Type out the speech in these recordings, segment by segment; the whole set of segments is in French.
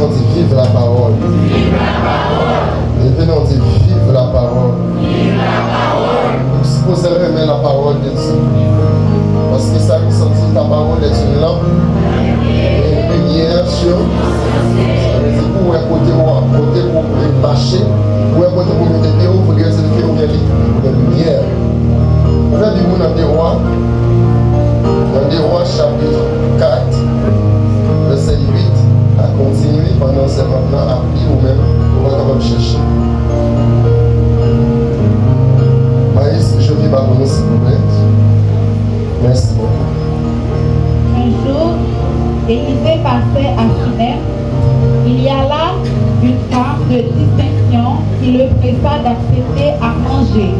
on dit vive la parole. Levez on dit vive la parole. Nous supposons aimer la parole de Dieu. Parce que ça nous sentit ta parole est une lampe et une lumière sur. Ça veut dire où est côté pour marcher, où est côté pour mettre des roues, pour dire que c'est une lumière. Vous avez vu dans des rois chapitre 4, verset 8, à continuer pendant ce maintenant à lire ou même on va capable chercher. Maïs, je vis par vous s'il vous plaît. Merci beaucoup. Un jour, Élisée passait à Sunem. Il y a là une femme de distinction qui le pressa d'accepter à manger.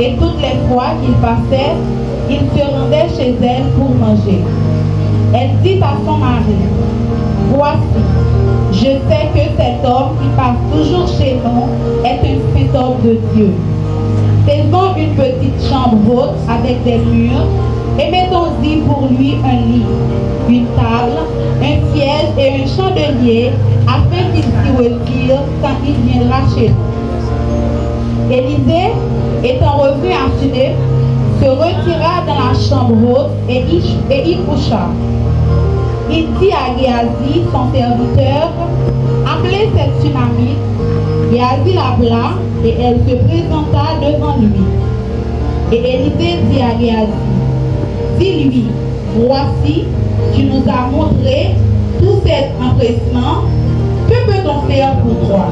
Et toutes les fois qu'il passait, il se rendait chez elle pour manger. Elle dit à son mari, « Voici, je sais que cet homme qui passe toujours chez nous est un saint homme de Dieu. Faisons une petite chambre haute avec des murs et mettons-y pour lui un lit, une table, un siège et un chandelier afin qu'il s'y retire quand il viendra chez nous. » Élisée, étant revenu à Sunem, se retira dans la chambre haute et y coucha. Il dit à Géasi, son serviteur, « Appelez cette Sunamite. » Géasi l'appela et elle se présenta devant lui. Et Élisée dit à Géasi, « Dis-lui, voici, tu nous as montré tout cet empressement. Que peut-on faire pour toi?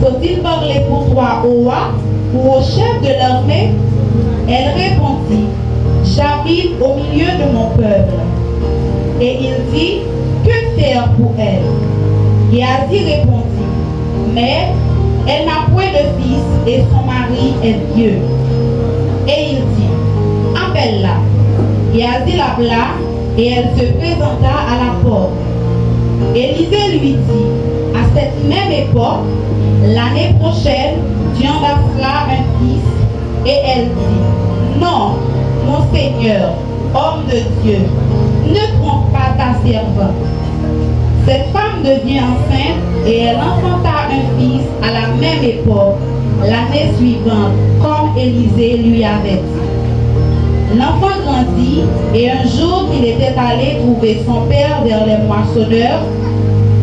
Faut-il parler pour toi au roi ou au chef de l'armée? » Elle répondit, « J'habite au milieu de mon peuple. » Et il dit, « Que faire pour elle? » Géasi répondit, « Mais elle n'a point de fils et son mari est vieux. » Et il dit, « Appelle-la. » Géasi l'appela et elle se présenta à la porte. Élisée lui dit, « À cette même époque, l'année prochaine, tu embrasseras un fils. » Et elle dit, « Non, mon Seigneur, homme de Dieu, ne trompe pas ta servante. » Cette femme devient enceinte et elle enfanta un fils à la même époque, l'année suivante, comme Élisée lui avait dit. L'enfant grandit et un jour qu'il était allé trouver son père vers les moissonneurs,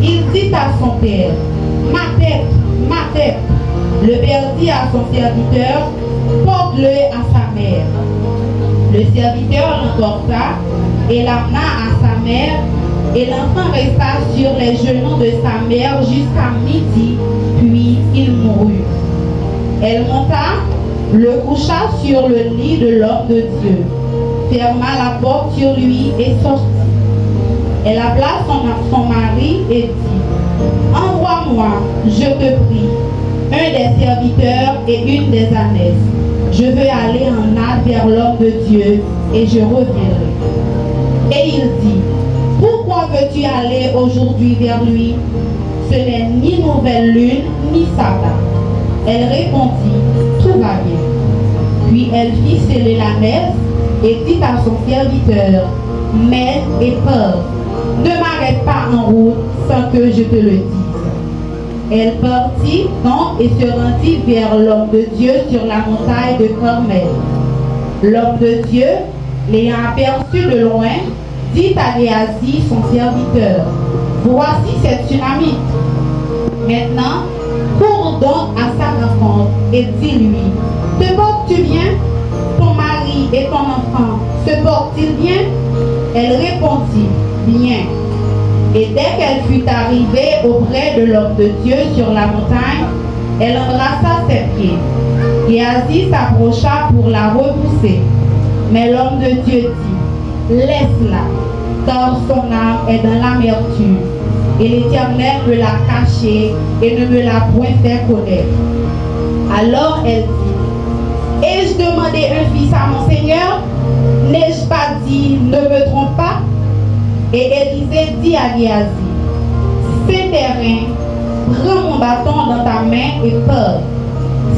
il dit à son père, « Ma tête, ma tête. » Le père dit à son serviteur, « Porte-le à sa mère. » Le serviteur l'emporta et l'amena à sa mère, et l'enfant resta sur les genoux de sa mère jusqu'à midi, puis il mourut. Elle monta, le coucha sur le lit de l'homme de Dieu, ferma la porte sur lui et sortit. Elle appela son mari et dit, « Envoie-moi, je te prie, un des serviteurs et une des ânesses. Je veux aller en hâte vers l'homme de Dieu et je reviendrai. » Et il dit, « Pourquoi veux-tu aller aujourd'hui vers lui? Ce n'est ni nouvelle lune, ni sabbat. » Elle répondit, « Tout va bien. » Puis elle fit sceller l'ânesse et dit à son serviteur, « Mets et pars, ne m'arrête pas en route sans que je te le dise. » Elle partit donc et se rendit vers l'homme de Dieu sur la montagne de Carmel. L'homme de Dieu, l'ayant aperçu de loin, dit à Géasi, son serviteur, « Voici cette Sunamite. Maintenant, cours donc à sa rencontre et dis-lui, te portes-tu bien? Ton mari et ton enfant se portent-ils bien? » Elle répondit, « Bien. » Et dès qu'elle fut arrivée auprès de l'homme de Dieu sur la montagne, elle embrassa ses pieds. Géasi s'approcha pour la repousser. Mais l'homme de Dieu dit, « Laisse-la, car son âme est dans l'amertume, et l'Éternel me l'a cachée et ne me l'a point fait connaître. » Alors elle dit, « Ai-je demandé un fils à mon Seigneur? N'ai-je pas dit, ne me trompe pas? » Et Élisée dit à Géasi, « C'est terrain, prends mon bâton dans ta main et pars.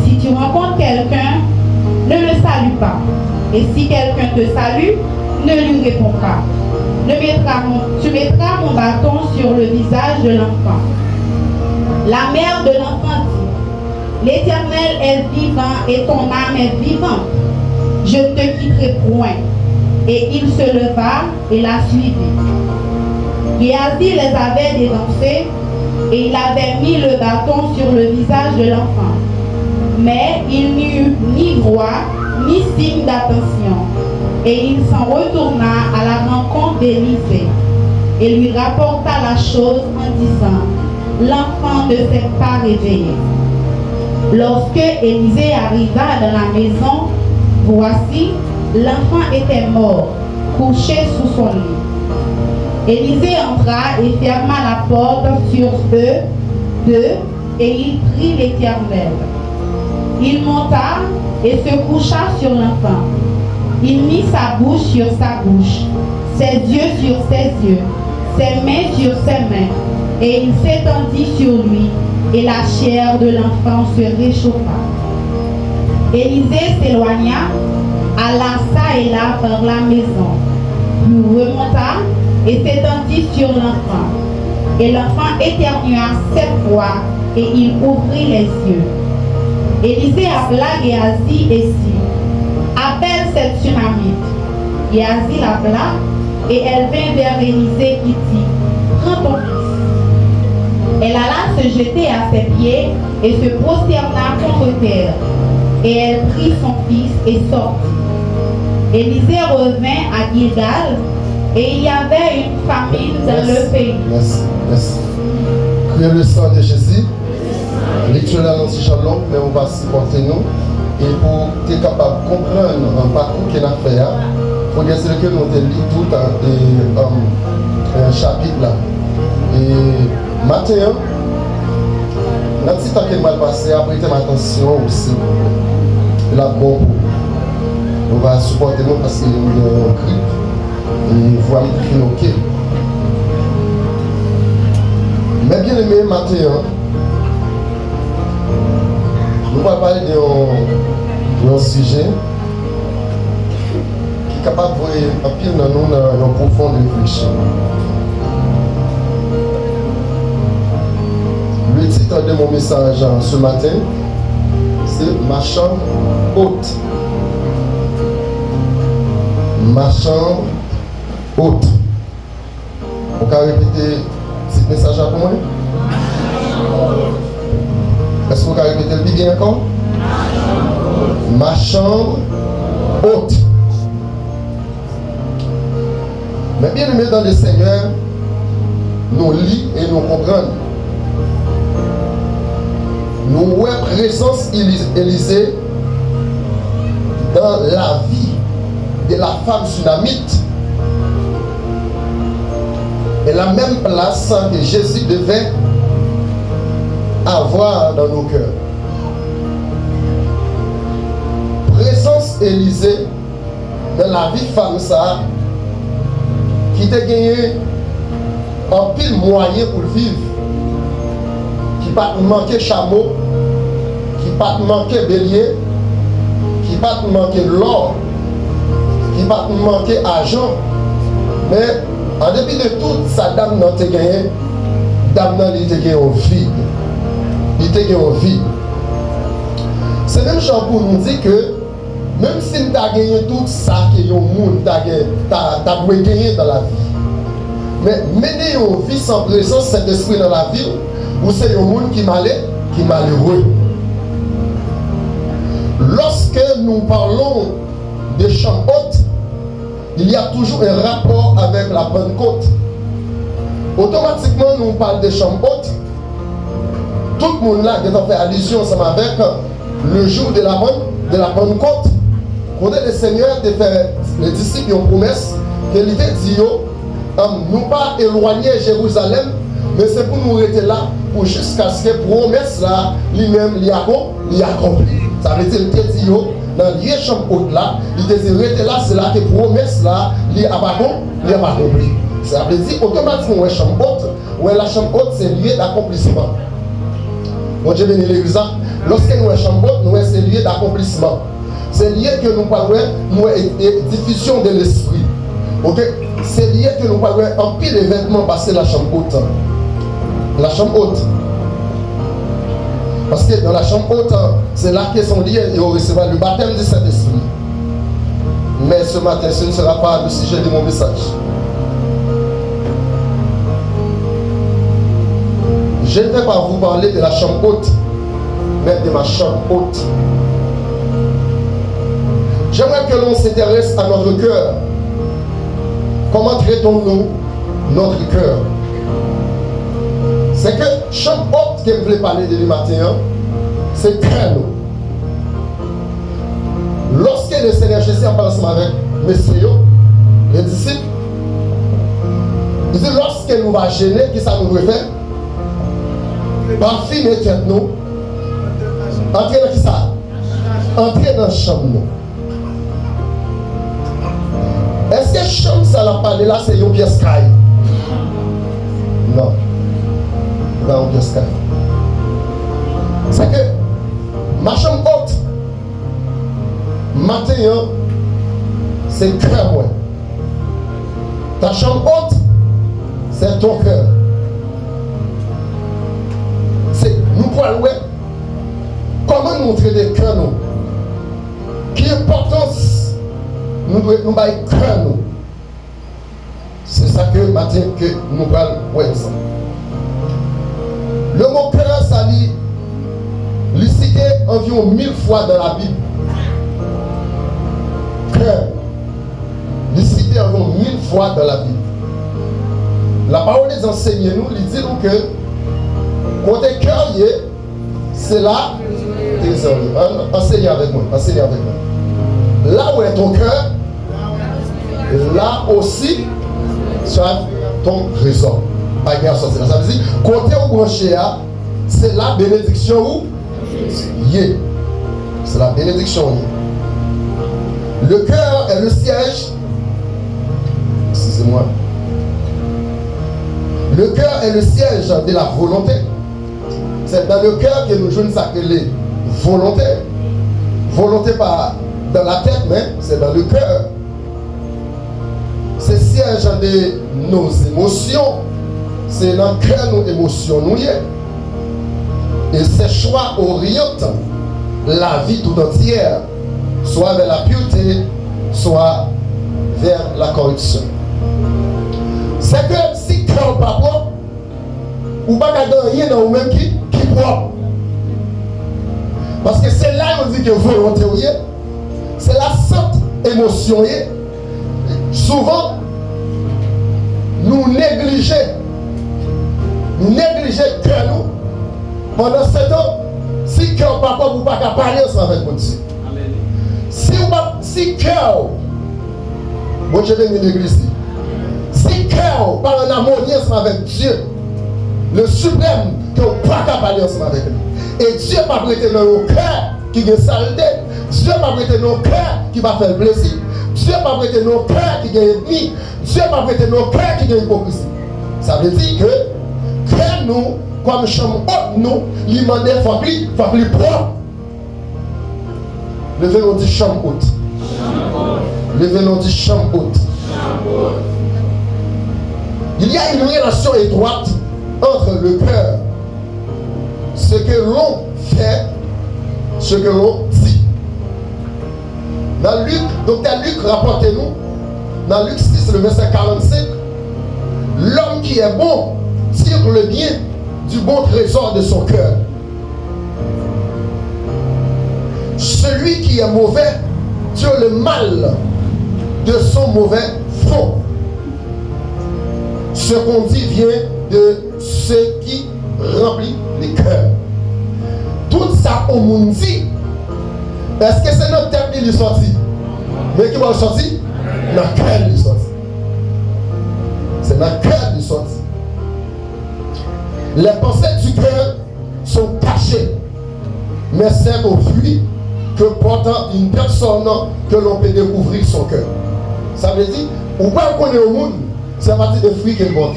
Si tu rencontres quelqu'un, ne le salue pas. Et si quelqu'un te salue, ne lui réponds pas. » Tu mettras mon bâton sur le visage de l'enfant. La mère de l'enfant dit, l'Éternel est vivant et ton âme est vivante. Je ne te quitterai point. Et il se leva et la suivit. Géasi les avait dénoncés et il avait mis le bâton sur le visage de l'enfant. Mais il n'eut ni voix ni signe d'attention. Et il s'en retourna à la rencontre d'Élisée et lui rapporta la chose en disant, l'enfant ne s'est pas réveillé. Lorsque Élisée arriva dans la maison, voici, l'enfant était mort, couché sous son lit. Élisée entra et ferma la porte sur eux deux, et il prit l'Éternel. Il monta et se coucha sur l'enfant. Il mit sa bouche sur sa bouche, ses yeux sur ses yeux, ses mains sur ses mains, et il s'étendit sur lui, et la chair de l'enfant se réchauffa. Élisée s'éloigna, alla çà et là par la maison, puis remonta et s'étendit sur l'enfant. Et l'enfant éternua 7 fois, et il ouvrit les yeux. Élisée appela Géasi et dit, appelle cette Tsunamite. Géasi l'appela, et elle vint vers Élisée qui dit, prends ton fils. Elle alla se jeter à ses pieds et se prosterna contre terre. Et elle prit son fils et sortit. Élisée revint à Gilgal, et il y avait une famine dans le pays. Merci, merci. Priez le sang de Jésus. Lecture là dans ce jalon, mais on va supporter nous. Et pour être capable de comprendre un parcours qu'il a fait, il faut dire que nous avons lu tout un chapitre là. Et matin, notre petit temps qui est mal passé, prêtez attention aussi. La bon on va supporter nous parce qu'il y a un grip. Et voilà qu'il ok. Mais bien aimé, matin, nous allons parler d'un sujet qui est capable de voir un pile dans nous dans une profonde réflexion. Le titre de mon message ce matin, c'est Ma chambre haute. Ma chambre haute. On peut répéter ce message pour moi? Est-ce que vous pouvez répéter le bien encore? Ma chambre haute. Mais bien aimé dans le Seigneur, nous lisons et nous comprenons. Nous voyons présence Élisée dans la vie de la femme Tsunamite. Et la même place que Jésus devait avoir dans nos cœurs. Présence Élisée dans la vie femme ça qui t'a gagné un pile moyen pour vivre, qui pas manquer chameau, qui pas manquer bélier, qui pas manquer l'or, qui pas manquer argent, mais en dépit de tout sa dame n'a pas gagné, dame n'a pas gagné au vide. Il était en vie. C'est même genre pour nous dire que même si nous avons gagné tout ça que le monde a gagné dans la vie, mais mener une vie sans présence Saint-Esprit dans la vie, ou c'est un monde qui est malheureux. Lorsque nous parlons de chambre haute, il y a toujours un rapport avec la Pentecôte. Automatiquement, nous parlons de chambre haute. Tout le monde là qui a fait allusion avec le jour de la Pentecôte, quand le Seigneur te fait les disciples une promesse qu'il était dit, nous pas éloigner Jérusalem, mais c'est pour nous rester là pour jusqu'à ce que la promesse là, lui-même, l'y accompli. Ça veut dire qu'il dit, dans les chambres hautes là, il était rester là, c'est là que la promesse là, l'y accompli. Ça veut dire automatiquement, la chambre haute, la chambre haute, c'est lieu d'accomplissement. Bon Dieu bénit l'église. Lorsque nous sommes chambre haute, nous c'est lieu d'accomplissement. C'est lié que nous parlons, nous diffusion de l'esprit. Ok? c'est lié que nous voyons en pile d'événements passer la chambre haute. La chambre haute. Parce que dans la chambre haute, c'est là qu'ils sont liés et on recevra le baptême du Saint-Esprit. Mais ce matin, ce ne sera pas le sujet de mon message. Je ne vais pas vous parler de la chambre haute, mais de ma chambre haute. J'aimerais que l'on s'intéresse à notre cœur. Comment traitons-nous notre cœur? C'est que chambre haute que je voulais parler de le matin, c'est cœur. Lorsque le Seigneur Jésus a parlé avec messieurs, les disciples, il dit lorsque nous va gêner, qui ça nous doit faire? Parfum et tête nous. Entrer dans qui ça? Entrer dans la chambre nous. Est-ce que chambre ça l'a parlé là, c'est une pièce caille? Non. Pas une pièce caille. C'est que ma chambre haute, matin, c'est cœur moi. Ta chambre haute, c'est ton cœur. C'est nous pouvons voir comment nous montrer des cœurs nous. Quelle importance nous devons nous bailler cœur nous. C'est ça que matin que nous parlons voir ensemble. Le mot cœur, ça lit cité environ 1000 fois dans la Bible. Cœur. Il cité environ 1000 fois dans la Bible. La parole des enseignants nous, il dit nous que côté cœur, c'est là. Enseignez avec moi. Enseignez avec moi. Là où est ton cœur, là aussi, tu as ton trésor. Pas bien sorti là. Ça veut dire, côté où branché, c'est la bénédiction où yé. C'est la bénédiction yé. Le cœur est le siège. Excusez-moi. Le cœur est le siège de la volonté. C'est dans le cœur que nous jouons ça que les volontés. Volonté pas dans la tête, mais c'est dans le cœur. C'est siège de nos émotions. C'est dans le cœur nos émotions nous y est. Et ces choix orientent la vie tout entière, soit vers la pureté, soit vers la corruption. C'est que si le cœur n'est pas propre, ou pas rien dans vous-même qui est propre. Parce que c'est là qu'on dit que volonté, c'est la sainte émotion. Souvent, nous négligeons le cœur nous. Pendant 7 ans, si le cœur n'est pas propre, vous ne pouvez pas parler ensemble avec Dieu. Si le cœur, moi je vais l'église. Si le cœur n'est pas en harmonie avec Dieu, le suprême, que vous ne pouvez pas parler ensemble avec lui. Et Dieu n'a pas prêté dans nos cœurs qui est saleté. Dieu n'a pas prêté dans nos cœurs qui va faire plaisir. Dieu n'a pas prêté dans nos cœurs qui est ennemi. Dieu n'a pas prêté dans nos cœurs qui est hypocrisie. Ça veut dire que cœur nous, comme chambre haute nous, l'imandé faut plus propre. Levez-nous dit chambre haute. Levez-nous dit chambre haute. Il y a une relation étroite entre le cœur, ce que l'on fait, ce que l'on dit. Dans Luc, docteur Luc, rapportez-nous, dans Luc 6, le verset 45, l'homme qui est bon tire le bien du bon trésor de son cœur. Celui qui est mauvais tire le mal de son mauvais fond. Ce qu'on dit vient de ce qui remplit les cœurs. Tout ça, on nous dit. Est-ce que c'est notre tête qui est sorti? Mais qui va sortir? Dans le cœur qui est sorti. C'est dans le cœur qui est sorti. Les pensées du cœur sont cachées, mais c'est au fruit que porte une personne que l'on peut découvrir son cœur. Ça veut dire, ou pas connaître au monde, c'est à partir des fruits qu'elle porte.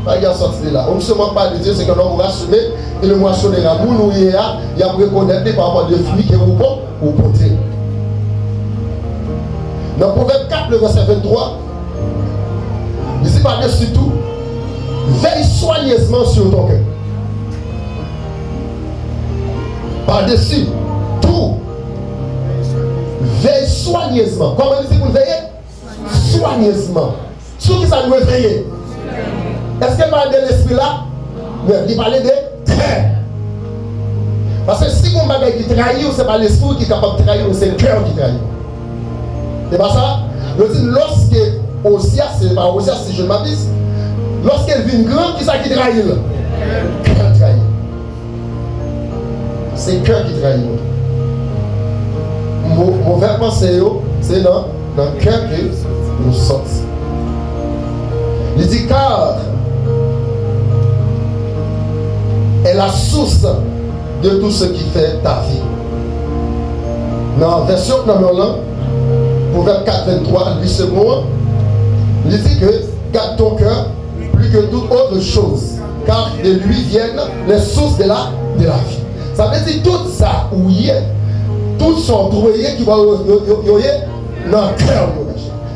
Pas qu'il sorti de là. On ne se moque pas de Dieu, c'est que l'on va assumer et le mois sur les ramous, nous y est là, il y a reconnaître par rapport aux fruits que vous portez. Dans Proverbe 4, le verset 23, Il dit par-dessus tout, veille soigneusement sur ton cœur. Par-dessus tout, veille soigneusement. Comment il dit pour veiller? Soigneusement. Sur qui ça doit veiller? Est-ce qu'il parle de l'esprit là? Non, il parle de cœur. Parce que si on bagaille qui trahit, ce n'est pas l'esprit qui est capable de trahir, c'est le cœur qui trahit. C'est pas ça? Je dis, lorsque Osia, c'est pas Osia, si je ne m'abuse, lorsqu'elle vient grande, qui ça qui trahit là? Cœur trahit. C'est le cœur qui trahit. Mauvais pensée, c'est dans le cœur que nous sommes. Il dit car est la source de tout ce qui fait ta vie. Dans la version numéro 1, Proverbe 4, 23, lui second, il dit que garde ton cœur plus que toute autre chose, car de lui viennent les sources de la vie. Ça veut dire tout ça, où il est, tout son trouvé qui va dans le cœur.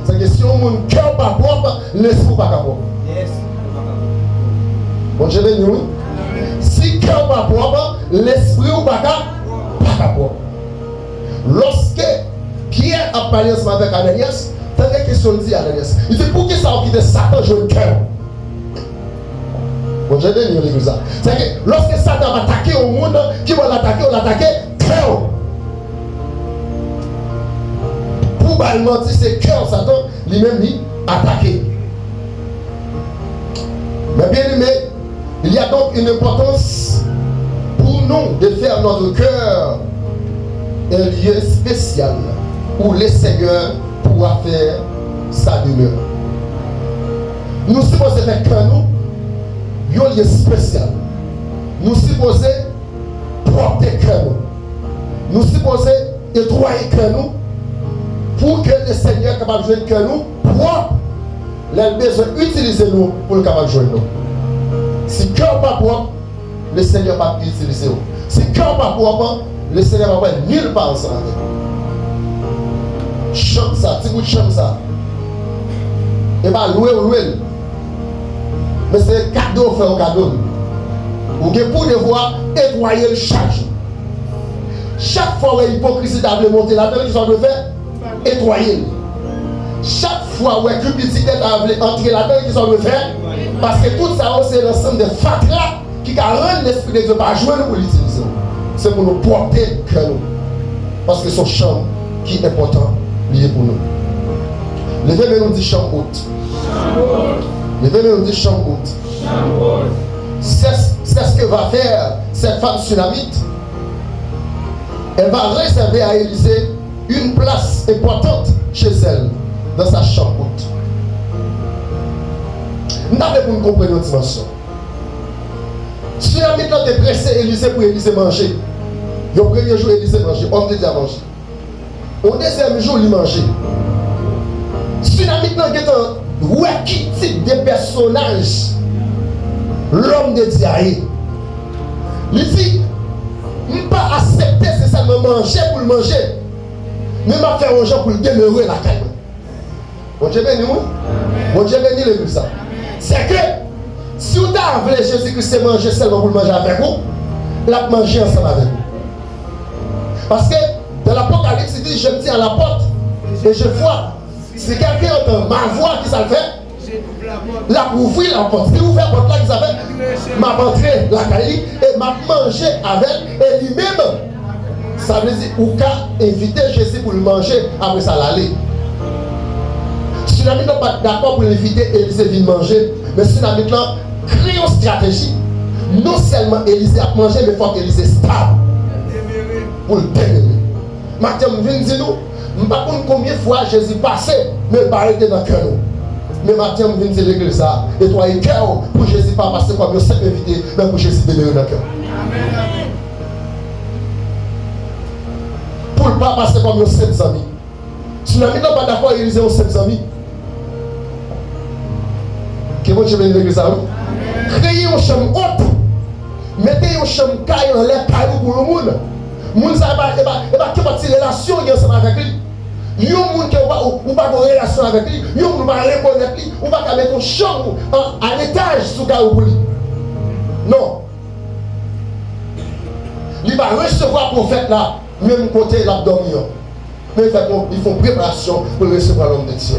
C'est que si on a un cœur pas propre, l'esprit pas propre. Bon, je vais nous. Si le cœur pas propre, l'esprit pas propre. Lorsque Pierre a parlé ce matin avec Ananias, t'as des questions dit à Ananias. Il dit pour qui ça a quitté Satan joue le cœur? Bon, je vais nous dire ça. C'est que lorsque Satan va attaquer au monde, qui va l'attaquer? On l'attaque cœur. Probablement, si c'est cœur, Satan lui-même lui attaqué. Mais bien aimé, il y a donc une importance pour nous de faire notre cœur un lieu spécial où le Seigneur pourra faire sa demeure. Nous supposons faire que nous, un lieu spécial. Nous supposons porter que nous. Nous supposons étroiter que nous pour que le Seigneur soit capable de jouer que nous propre. Il a besoin d'utiliser nous pour le capable de jouer nous. Si le cœur n'est pas propre, le Seigneur ne va pas utiliser nous. Si le cœur n'est pas propre, le Seigneur ne va pas nulle part ensemble avec nous. Chante ça, si vous chantez ça, et bien louer. Mais c'est un cadeau fait au cadeau. Vous avez pour devoir nettoyer chaque jour. Chaque fois où l'hypocrisie doit monter là-dedans, ils doivent faire nettoyer. Chaque fois où la cupidité doit entrer là-dedans, ils doivent faire. Parce que tout ça, c'est l'ensemble de fatras qui rend l'esprit de Dieu pas jouer pour l'utiliser. C'est pour nous porter que nous. Parce que son champ qui est important, lié pour nous. Levez-nous nous dit champ haute. Levez-nous nous dit champ haute. C'est ce que va faire cette femme sunamite. Elle va réserver à Élisée une place importante chez elle, dans sa chambre haute. Nous avons pour nous comprendre notre dimension. Sunamite est pressé Élisée pour Élisée manger. Le premier jour, Élisée mangeait, homme de Dieu a mangé. Au deuxième jour, il mangeait. Sunamite est un qui type de personnage l'homme de Dieu. Il dit, je ne peux pas accepter c'est ça me manger pour le manger. Mais je vais faire aux gens pour le demeurer la caille. Bon Dieu béni nous. Bon Dieu béni l'église. C'est que si vous avez Jésus-Christ manger seulement pour le manger avec vous, il a mangé ensemble avec vous. Parce que dans l'Apocalypse, il dit, je me tiens à la porte et je vois. Si quelqu'un entend ma voix qui ça le fait, la ouvrir la porte. Si vous ouvrez la porte là qui s'appelle, m'a rentré la caille et m'a mangé avec et lui-même. Ça veut dire, ou qu'à inviter Jésus pour le manger, après ça l'aller. Si la n'est pas d'accord pour l'inviter, Élisée vient manger, mais si la maintenant crée une stratégie, non seulement Élisée a mangé, mais il faut qu'Élisée stable pour le démêler. Maintenant, je viens dire nous, je ne sais pas combien de fois Jésus passait, mais il pas arrêté dans le cœur. Mais maintenant, je viens dire l'église ça, et toi, il cœur pour Jésus pas passer comme un simple invité, mais pour Jésus demeurer dans le cœur. Pour ne pas passer comme nos 7 amis. Si nous n'avons pas d'accord, Élisée aux 7 amis. Que bon Dieu bénisse l'église à vous. Créez une chambre haute. Mettez une chambre caille en l'air caillou pour le monde. Le monde ne va pas tirer relation ensemble avec lui. Il y a un monde qui n'a pas de relation avec lui, il y a un monde qui n'a pas reconnaître lui, ou pas mettre une chambre à l'étage sous le lui. Non. Il va recevoir le prophète là, même côté l'abdomen. Mais ils font préparation pour recevoir l'homme de Dieu.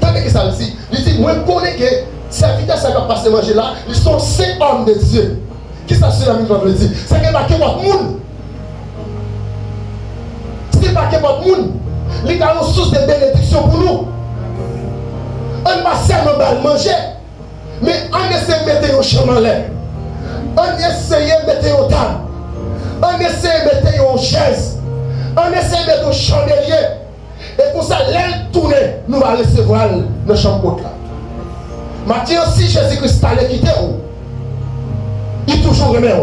Tant que ça dit, il dit, moi je connais que serviteurs qui ont passé manger là, ils sont 5 hommes de Dieu. Qui ça c'est la même chose dire? C'est que marqué votre monde. C'est marqué votre monde. Il y a une source de bénédiction pour nous. On va seulement manger, mais on essaie de mettre au chemin en l'air. On essaie de mettre au table. On essaie de mettre aux chaises. On essaie de mettre au chandelier. Et pour ça, l'aile tournée, nous allons recevoir le chambre là. Maintenant, si Jésus-Christ allait quitter, il toujours remet.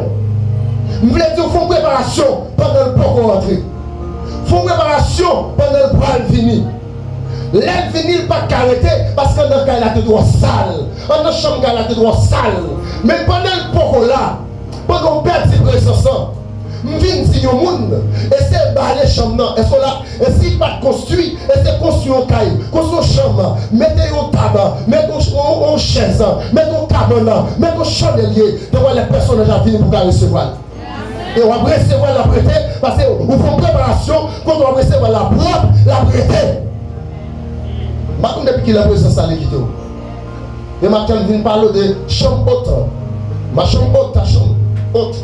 Nous voulons dire qu'il faut une préparation pendant le port rentrer. Il faut une préparation pendant le bras venir. L'aile venir, il pas qu'arrêter parce qu'on a la tête droit sale. On a chambre la tête droit sale. Mais pendant le port là, pendant qu'on perd ses présence, nous venons dire au monde, et c'est baler chambre. Est-ce que là, et s'il pas construit, et c'est construire un caille, construire une chambre, mettez au tabac, mettez au chaise, mettez au cabane, mettez au chandelier, devant les personnes déjà venues pour recevoir. Et on va recevoir la prêter, parce que vous faites préparation, quand on va recevoir la propre, la prêter. Maintenant, depuis qu'il a présence à l'équité. Et maintenant, il vient parler de chambre haute. Ma chambre haute, ta chambre haute.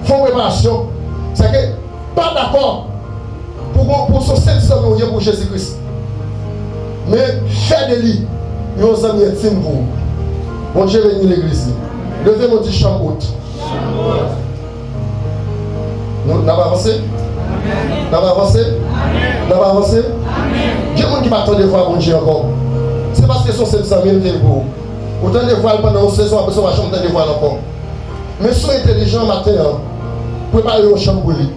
Font préparation. C'est que, pas d'accord pour son 700 millions pour Jésus-Christ. Mais, faire de lui, il y a un ami intime pour vous. Bon Dieu, venez l'église. Levez-moi du chambre haute. Nous avons avancé? Nous avons avancé? Nous avons avancé? Il y a des gens qui m'attendent de voir mon Dieu encore. C'est parce que son 700 000 pour vous. Autant de voir pendant une saison, après ça, on va chanter de voir encore. Mais soyez intelligents matin, préparez une chambre pour lui.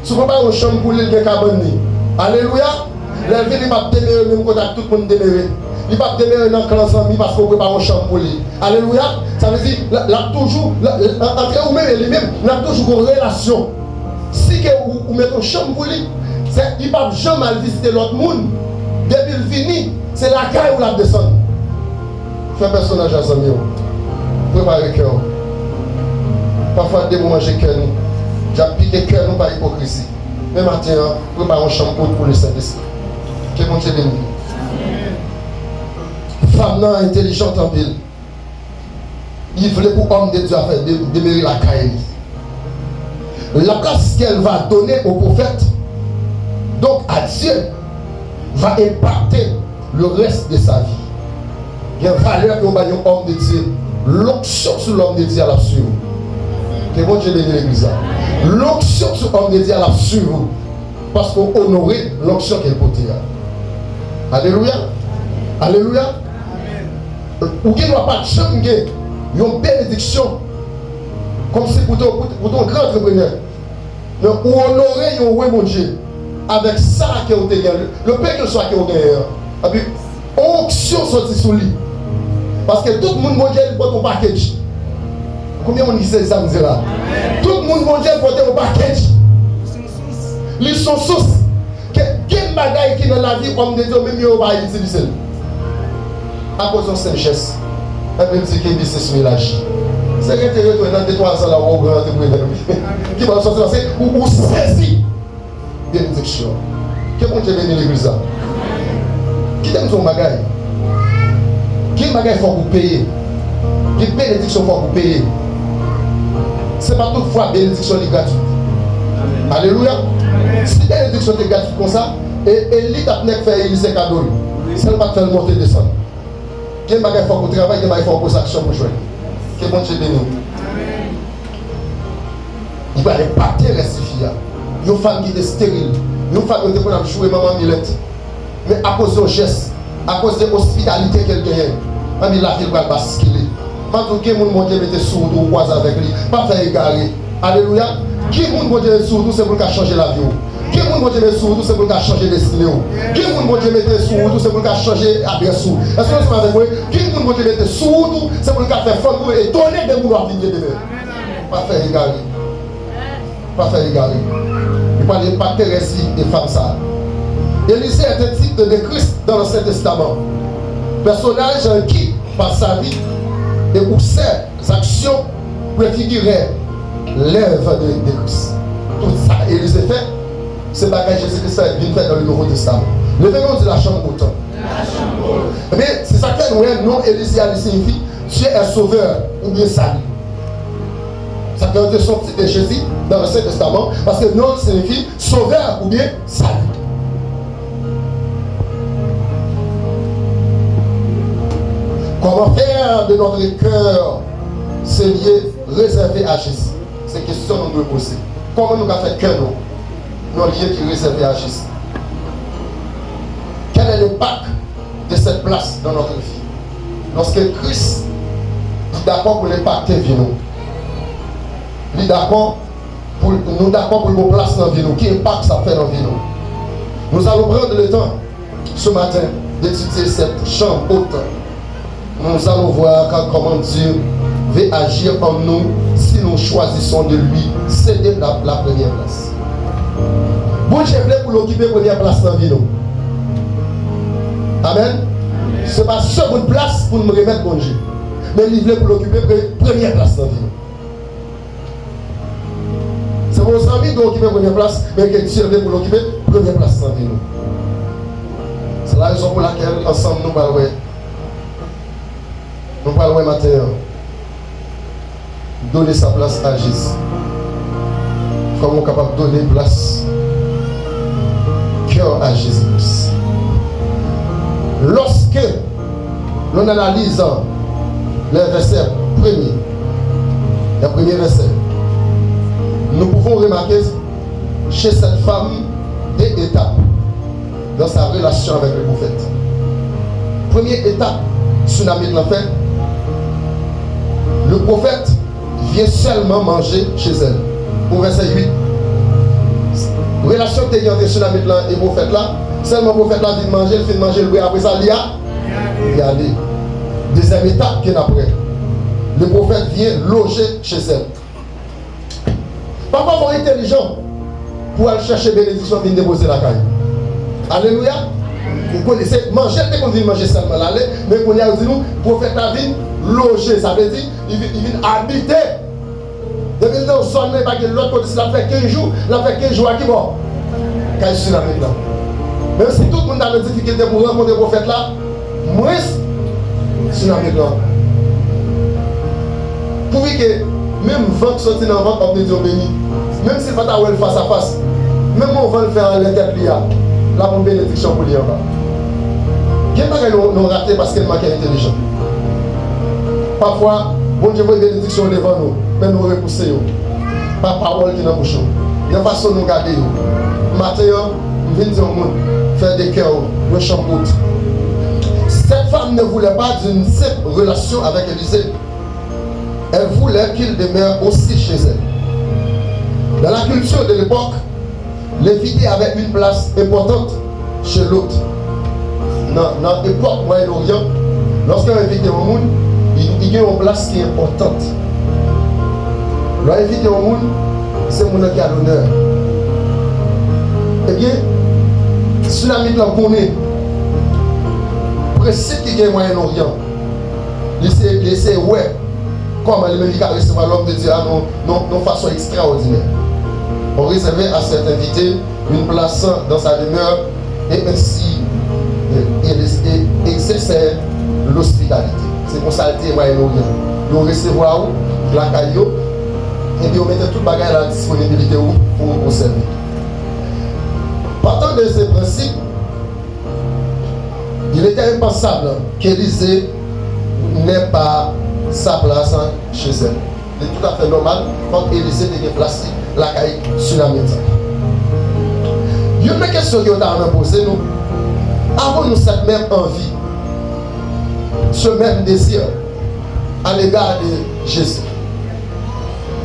Si vous préparez une chambre pour lui, il y a un cabane. Alléluia. La vie, il va demeurer même quand tout le monde demeure. Il va demeurer dans le clan ami parce qu'on prépare une chambre pour lui. Alléluia. Ça veut dire, là toujours, entre vous-même et lui-même, il y a toujours une relation. Si vous mettez une chambre pour lui, il ne va jamais visiter l'autre monde. Depuis le fini, c'est la caille où la descend. Fais un personnage à Zamio. Préparez le cœur. Parfois, des moments, j'ai cœur. J'ai piqué cœur nous par hypocrisie. Mais maintenant, préparez un chambre pour le Saint-Esprit. Que mon Dieu bénisse. Femme intelligente en ville. Il voulait pour homme de Dieu à faire demeurer la caille. La place qu'elle va donner au prophète, donc à Dieu, va impacter le reste de sa vie. Il y a une valeur qu'on va dire homme de Dieu. L'onction sur l'homme de Dieu à la suivre. Que bon Dieu bénisse l'église. L'onction sur l'homme de Dieu à la suivre. Parce qu'on honore l'onction qu'elle porte. Alléluia. Alléluia. Ou qu'il ne doit pas changer une bénédiction. Comme si pour ton grand entrepreneur. Mais ou honorer un ouais mon Dieu. Avec ça qui est au dégât. Le père que soit qui est au dégât. Et puis, onction sorti sur lui. Parce que tout le monde mondial porte un package. Combien de monde dit ça me là? Tout le monde mondial porte un package. Ils sont sources. Quel bagaille qui dans la vie, homme de Dieu, même il va utiliser. À cause de cette geste. Et puis, il dit qu'il business village. C'est que tu es dans 2-3 ans là où on va entrepreneur. Qui va sortir, c'est ou saisir bénédiction. Que bon Dieu bénisse l'église là. Qui t'aime son bagaille? Quel bagaille faut vous payer? Quelle bénédiction faut vous payer? Ce n'est pas toutefois bénédiction gratuite. Alléluia. Si bénédiction est gratuite comme ça, et l'île a fait Élysée cadeau, c'est pas faire monter descendre. Quel bagaille faut vous travailler, quel bagaille faut vous action pour jouer. Que bon Dieu bénisse. Il va impacter les filles. Une femme qui est stérile, une femme qui est jouer maman Millette. Mais à cause de geste, à cause de l'hospitalité qu'elle gagne, la ville va basculer. Maintenant, qui est mon Dieu mette sourd ou croise avec lui, pas faire égarer. Alléluia. Qui est mon Dieu sourd, c'est pour changer la vie. Qui est mon Dieu mette sourd, c'est pour changer destinée. Qui est mon Dieu mette sourd, c'est pour changer adresse. Est-ce que vous avec moi? Qui est mon Dieu mette sourd, c'est pour faire femme et donner des mots à venir demain. Pas faire égarer. Pas faire égarer. Il va impacter les filles des femmes ça. Élisée est un type de Christ dans l'Ancien Testament. Personnage qui, par sa vie et pour ses actions, préfigurait l'œuvre de Christ. Tout ça, Élisée fait, c'est pas que Jésus-Christ vient faire dans le Nouveau Testament. Le nom de la chambre autant. Mais c'est ça que nous non Élisée signifie Dieu est sauveur ou bien salut. Ça peut être son titre de Jésus dans l'Ancien Testament parce que non signifie sauveur ou bien salut. Comment faire de notre cœur ce lieu réservé à Jésus? C'est une question que nous devons poser. Comment nous avons fait cœur nos lieux qui est réservé à Jésus? Quel est l'impact de cette place dans notre vie? Lorsque Christ est d'accord pour l'impacter vie nous, il est d'accord pour nous place dans la vie nous, qui impact ça fait dans la vie nous. Nous allons prendre le temps ce matin d'étudier cette chambre haute. Nous allons voir comment Dieu veut agir en nous si nous choisissons de lui céder la première place. Bon, j'ai voulu pour l'occuper la première place dans la vie nous. Amen. Ce n'est pas seconde place pour nous remettre bon Dieu. Mais il voulait pour l'occuper la première place dans la vie nous. C'est vos amis qui ont occupé la première place, mais que Dieu veut pour l'occuper la première place dans la vie nous. C'est la raison pour laquelle ensemble nous parlons. Nous parlons matin. Donner sa place à Jésus. Comment on est capable de donner place cœur à Jésus-Christ. Lorsque l'on analyse les versets premiers, le premier verset, nous pouvons remarquer chez cette femme des étapes dans sa relation avec le prophète. Première étape, tsunami de l'enfer, le prophète vient seulement manger chez elle. Au verset 8. Relation que tu as entre tsunami et le prophète là, seulement le prophète là vient manger, il fait manger le après ça, il y a des deuxième étape qu'il y a après. Le prophète vient loger chez elle. Papa est intelligent pour aller chercher bénédiction et déposer la caille. Alléluia. Vous connaissez, manger, dès qu'on vient manger seulement l'aller, mais qu'on y a dit nous, le prophète a vient loger, ça veut dire, il vient habiter. Depuis le temps, on ne pas que l'autre côté, il a fait 15 jours, il a fait 15 jours à qui bon? Quand je suis là maintenant. Même si tout le monde a des difficultés pour rencontrer le prophète là, moi, je suis là maintenant. Pour que même vent sorti dans le ventre, on peut dire béni. Même si pas ta face à face, même on va le faire en l'intérieur, là pour bénédiction pour lui encore. Quel pas que nous raté parce qu'elle manque intelligent. Parfois, bon Dieu voit une bénédiction devant nous, mais nous repoussons. Pas parole qui nous bouche. Il y a une façon de nous garder. Matin, nous venons dire au monde, faire des cœurs, le champ haute. Cette femme ne voulait pas d'une simple relation avec Élisée. Elle voulait qu'il demeure aussi chez elle. Dans la culture de l'époque, l'invité avait une place importante chez l'autre. Dans l'époque Moyen-Orient, lorsqu'on invite au monde, il y a une place qui est importante. L'invité au monde, c'est mon qui a l'honneur. Eh bien, si la mythe la connaît, principe qui est au Moyen-Orient, laissez ouais. Comme les médicaments recevoir l'homme de Dieu de façon extraordinaire. On réservait à cet invité une place dans sa demeure et ainsi exercer l'hospitalité. C'est pour ça que Moyen-Orient. Nous recevoir la caillou et puis on mettait tout le bagage à la disponibilité pour servir. Partant de ces principes, il était impensable qu'Élisée n'ait pas sa place chez elle. C'est tout à fait normal quand Élisée était placé la caille sur la maison. Il y a une question que nous avons posée, nous. Avons-nous cette même envie, ce même désir à l'égard de Jésus?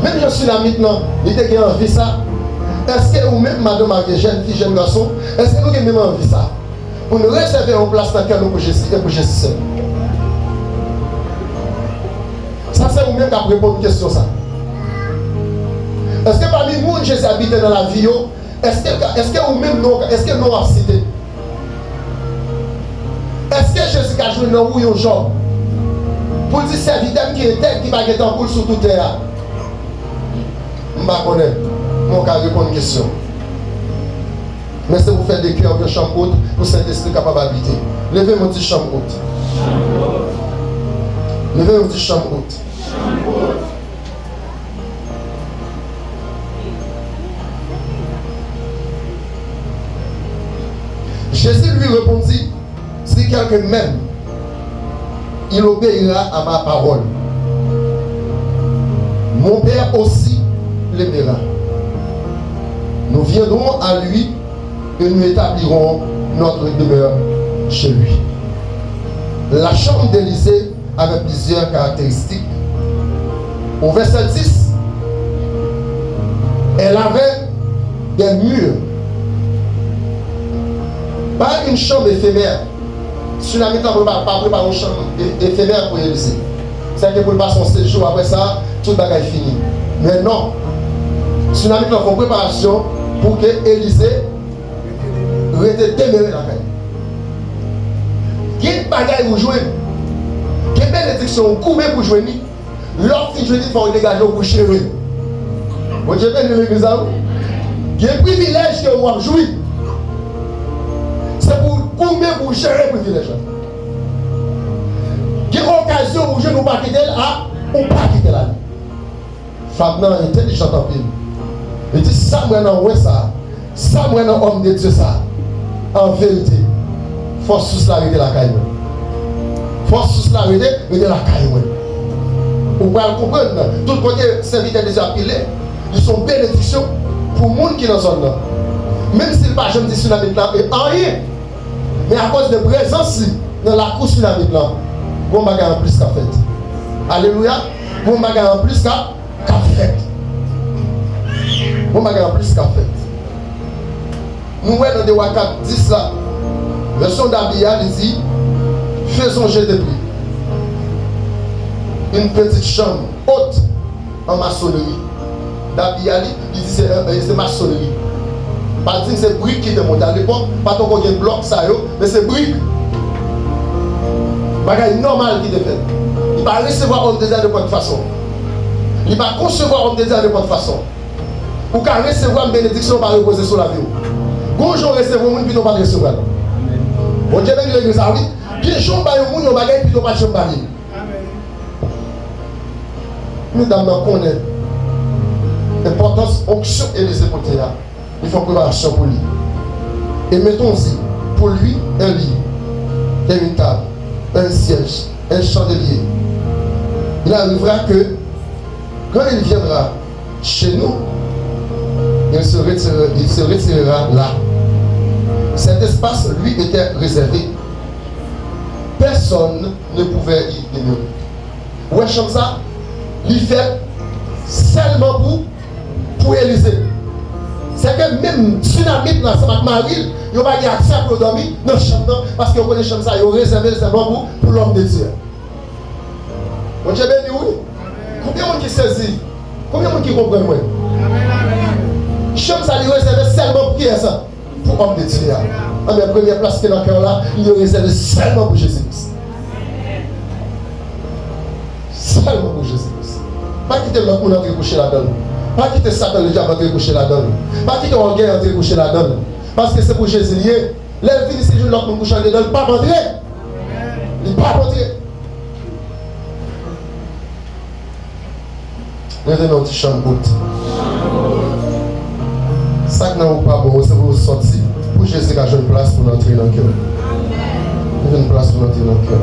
Même je suis là maintenant, il était envie de ça. Est-ce que vous-même, madame, jeune fille, jeune garçon, est-ce que vous avez même envie de ça? Pour nous réserver une place dans laquelle nous pour Jésus et pour Jésus seul. Ça, c'est vous-même qui avez répondu à une question. Est-ce que parmi nous, Jésus habite dans la vie, est-ce que vous-même, est-ce que nous avons cité? Est-ce que Jésus a joué dans un job pour dire serviteur qui est tel qui va être en cours sur toute terre? Je ne connais pas. Je vais répondre à une question. Mais c'est pour faire des cœurs de chambre haute pour Saint-Esprit capable d'habiter. Levez mon petit chambre haute. Levez mon petit chambre haute. Jésus lui répondit, si quelqu'un m'aime, il obéira à ma parole. Mon Père aussi l'aimera. Nous viendrons à lui et nous établirons notre demeure chez lui. La chambre d'Élysée avait plusieurs caractéristiques. Au verset 10, elle avait des murs. Pas une chambre éphémère. Tsunami ne peut pas préparer une chambre éphémère pour Élysée. C'est que pour le passer son séjour, après ça, tout le bagage est fini. Mais non. Tsunami ne fait une préparation pour que Élysée reste demeuré dans la caille. Quel bagage vous jouez? Quelle bénédiction vous pour jouer? Lorsque je dis qu'il faut dégager pour chérir. Vous avez bien l'église à vous? Quel privilège que vous avez joué? C'est pour combien vous gérez le privilège? Quelle occasion vous jouez nous pas quitter là ou pas quitter là? Femme intelligente en pile. Il dit ça, moi, non, ouais, ça, moi, non, homme de Dieu, ça. En vérité, force sous la rue la caille. Force sous la rue de la caille. Vous pouvez comprendre, tout le côté serviteur déjà pilé, ils sont bénédictions pour le monde qui est dans la zone là. Même s'il pas jamais dit sur la là, et rien. Mais à cause de présence dans la course sur la là, bon bagage en plus qu'a fait. Alléluia. Bon bagage en plus qu'a fait. Bon bagage en plus qu'a fait. Nous voyons dans des Wakat 10 là, version d'Abia, il dit, faisons jet de prix. Une petite chambre haute en maçonnerie. D'Abia, il dit c'est maçonnerie. Pas dire que c'est briques qui te montent à l'époque, pas tant qu'on a un bloc, ça, mais c'est briques. Bagage normal qui te fait. Il va recevoir homme de Dieu de bonne façon. Il va concevoir homme de Dieu de bonne façon. Ou qu'à recevoir une bénédiction par reposer sur la vie. Bonjour, recevez vous, puis nous pas recevoir. Bon Dieu, bien l'église, oui. Bien, je vais vous bagage, puis nous pas de chambre. Nous, dans notre connaît l'importance onction et les épotés là. Il faut préparation pour lui. Et mettons-y pour lui un lit, une table, un siège, un chandelier. Il arrivera que quand il viendra chez nous, il se retirera là. Cet espace lui était réservé. Personne ne pouvait y demeurer. Ouais, comme ça, il fait seulement pour Élysée. C'est que même tsunami dans sa Marie, il n'y a pas accès à dormir dans la chambre parce que vous connaissez comme ça, il est réservé seulement pour l'homme de Dieu. Bon Dieu béni, oui. Combien de gens qui saisit? Combien de gens qui comprennent? Chambre ça, il est réservé seulement pour qui est ça? Pour l'homme de Dieu. La première place qui est dans le cœur là, il est réservé seulement pour Jésus-Christ. Seulement pour Jésus-Christ. Pas quitter l'autre pour entrer coucher là-dedans. Pas quitter Satan le diable entrer coucher là-dedans. Pas quitter l'orgueil entrer coucher là-dedans. Parce que c'est pour Jésus lié. L'elle finit ces jours l'autre pour coucher là-dedans. Il ne pas rentrer. Il ne pas rentrer. Levez notre chambre haute. Ça que nous pas bon, c'est pour sortir. Pour Jésus qui a une place pour entrer dans le cœur. Il y a une place pour entrer dans le cœur.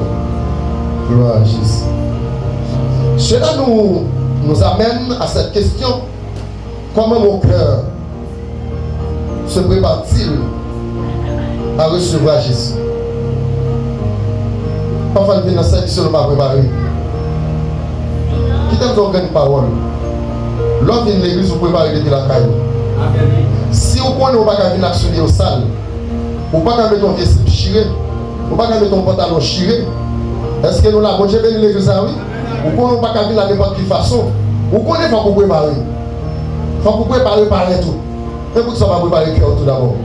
Gloire à Jésus. Cela nous amène à cette question. Comment mon cœur se prépare-t-il à recevoir Jésus? Parfois, il vient dans cette question, ne pas préparer. Qui t'aime une parole? L'homme vient de l'église, vous préparez depuis la caille. Si vous connaissez, vous ne pouvez pas venir actionner au salle. Vous ne pouvez pas mettre ton vestiaire chiré. Vous ne pouvez pas mettre ton pantalon chiré. Est-ce que nous l'avons déjà venu l'église? Oui. Vous ne pouvez pas venir de n'importe quelle façon. Vous connaissez, il faut que vous préparez. Il faut que vous préparez par tout. Mais pour que ça va préparer le cœur tout d'abord.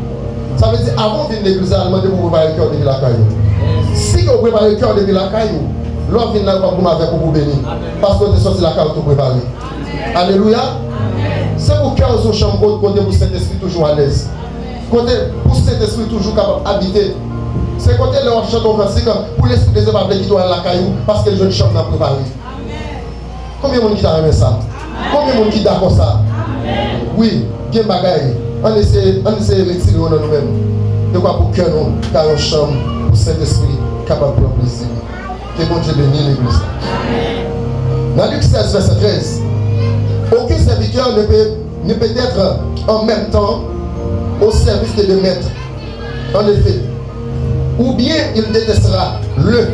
Ça veut dire, avant de venir l'église, demandez pour préparer le cœur depuis la caille. Si vous préparez le cœur depuis la caillou, l'homme vient là pour avec vous bénir. Parce que vous êtes sorti la caillou pour préparer. Alléluia. C'est pour cœur sur chambre haute, côté pour cet esprit toujours à l'aise. Côté pour cet esprit toujours capable d'habiter. C'est côté le chante au cantique pour l'esprit de Dieu pas qui doit la caillou parce que le jeune chambre n'a préparé. Combien de monde qui t'a remis ça? Combien de monde qui d'accord ça? Oui, bien bagaille. On essaie de retirer nous-mêmes. De quoi pour cœur nous, car une chambre pour cet esprit capable de plaisir. Que bon Dieu bénisse l'église. Dans Luc 16, verset 13, aucun serviteur ne peut être en même temps au service des deux maîtres. En effet, ou bien il détestera l'un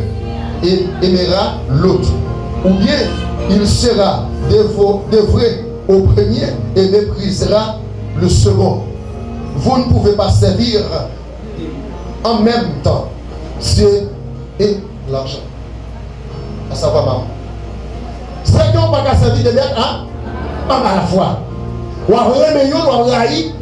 et aimera l'autre, ou bien il sera dévoué au premier et méprisera le second. Vous ne pouvez pas servir en même temps Dieu et l'argent. À savoir, maman. C'est qu'on ne peut pas servir de maître à la fois. Ou à remettre,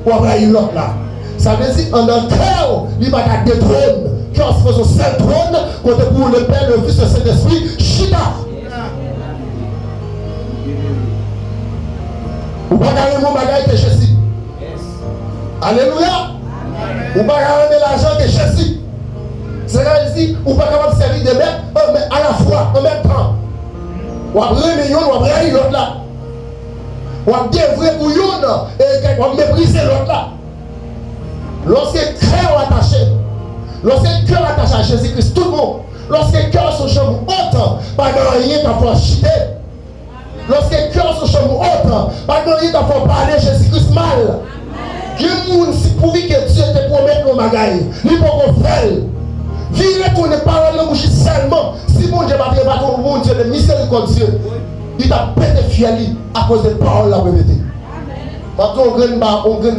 ou à railler l'autre là. Ça veut dire en un cœur, il va y avoir des trônes. Cœur se fait son seul trône, côté pour le Père, le Fils, le Saint-Esprit, chita. Ou pas gagner mon bagage que je suis. Alléluia. Ou pas gagner l'argent que je suis. C'est-à-dire ici, ou pas capable de servir de maître à la fois, en même temps. Ou à remettre, ou à railler l'autre là. Ou à dévouer pour yon, et ou à mépriser l'autre là. Lorsque le cœur est attaché, lorsque le cœur est attaché à Jésus-Christ, tout le monde, lorsque le cœur se chambre haute, pas de rien qu'à pouvoir chuter. Lorsque le cœur se chambre haute, pas de rien qu'à pouvoir parler Jésus-Christ mal. Il y a des gens qui prouvent que Dieu te promet nos bagailles, il faut qu'on fasse. Vire tourner parole dans bouche seulement. Si mon Dieu va pas ton mon Dieu de miséricordieux, il t'a pété fiali à cause des paroles la répétée. Parce qu'on gagne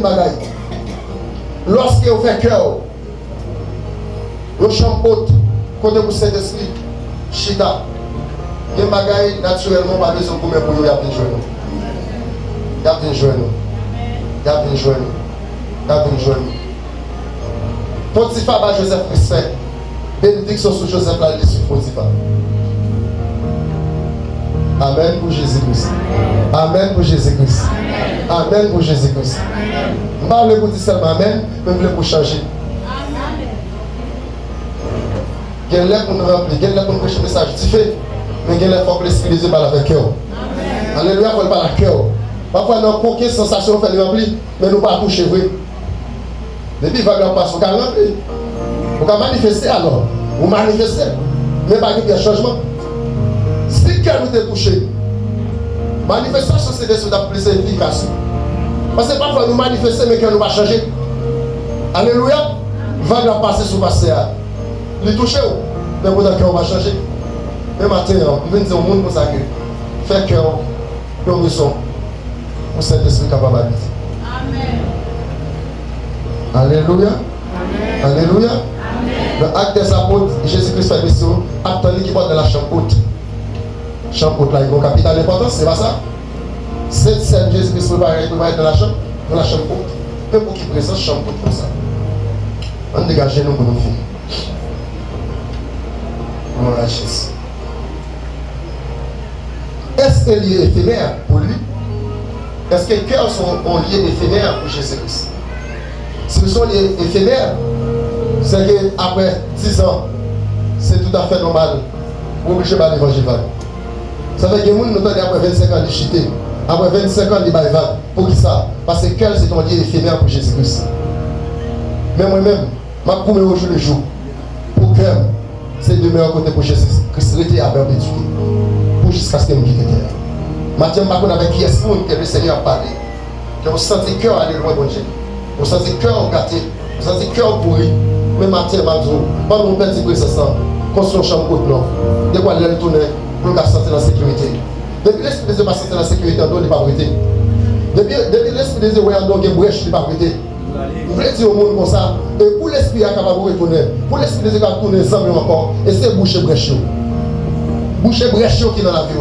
bagaille. Lorsque vous faites cœur, le champ haute, côté pour cet esprit, chita, il y a des bagailles naturellement pas besoin pour vous, il y a des jeunes. Il y a des jeunes. Il y a des jeunes. Il y a des jeunes. Potiphar, Joseph respect. Bénédiction sur Joseph, la liste sur Potiphar. Amen pour Jésus-Christ. Amen pour Jésus-Christ. Amen pour Jésus-Christ. Je ne parle pas pour dire seulement Amen, mais je veux pour changer. Il y a l'air pour nous remplir, il y a l'air pour nous prêcher le message différent, mais il y a l'air pour que l'Esprit de Dieu parle avec cœur. Alléluia, il faut parler avec cœur. Parfois, nous avons aucune sensation de faire remplir, mais nous ne pas toucher vrai. Depuis que nous passons, on remplir. On va manifester alors. Vous manifestez, mais pas de changement. Si le cœur nous est touché, manifestation c'est des choses de plus efficace. Parce que parfois nous manifestons, mais que nous va changer. Alléluia. Va nous passer sur le passé. Les toucher, mais vous avez va changer. Mais maintenant, il vient dire au monde pour ça que faire cœur, permission pour cet esprit capable d'habiter. Amen. Alléluia. Amen. Alléluia. Amen. Le acte des apôtres, Jésus-Christ fait mission, attendez qui porte dans la chambre haute. Chambre haute là, il y a un capital d'importance, c'est pas ça? Cette scène, Jésus-Christ va être dans la chambre haute. Même pour qu'il présente chambre haute comme ça. On dégage nous pour nous finir. On la chaise. Est-ce qu'elle est éphémère pour lui? Est-ce que les cœurs sont liés éphémères pour Jésus-Christ? Si ils sont liés éphémères, c'est qu'après 10 ans, c'est tout à fait normal pour obliger par l'évangile. Ça fait que les gens nous attendent après 25 ans de chuter. Après 25 ans de baïva. Pour qui ça? Parce que cœur c'est un lié éphémère pour Jésus-Christ. Mais moi-même, je vais courir au jour le jour. Pour cœur, c'est de meilleur côté pour Jésus-Christ. Rester à perpétuité. Pour jusqu'à ce que je quitte la terre. Maintenant, je ne sais pas qui est-ce que le Seigneur a parlé. Que vous sentez le cœur aller loin, bon Dieu. Vous sentez le cœur gâté. Vous sentez le cœur pourri. Mais matin, pas mon père dit que c'est ça. Construire une chambre haute, non. De quoi aller retourner pour nous sentir la sécurité. Depuis l'esprit de Dieu va sentir la sécurité, on ne pas prêter. Depuis l'esprit de Dieu, on a une brèche, il ne pas prêter. Vous voulez dire au monde comme ça, et pour l'esprit à capable de retourner, pour l'esprit de Dieu qui va tourner ensemble encore, et c'est boucher brèche. Boucher brèche qui est dans la vie.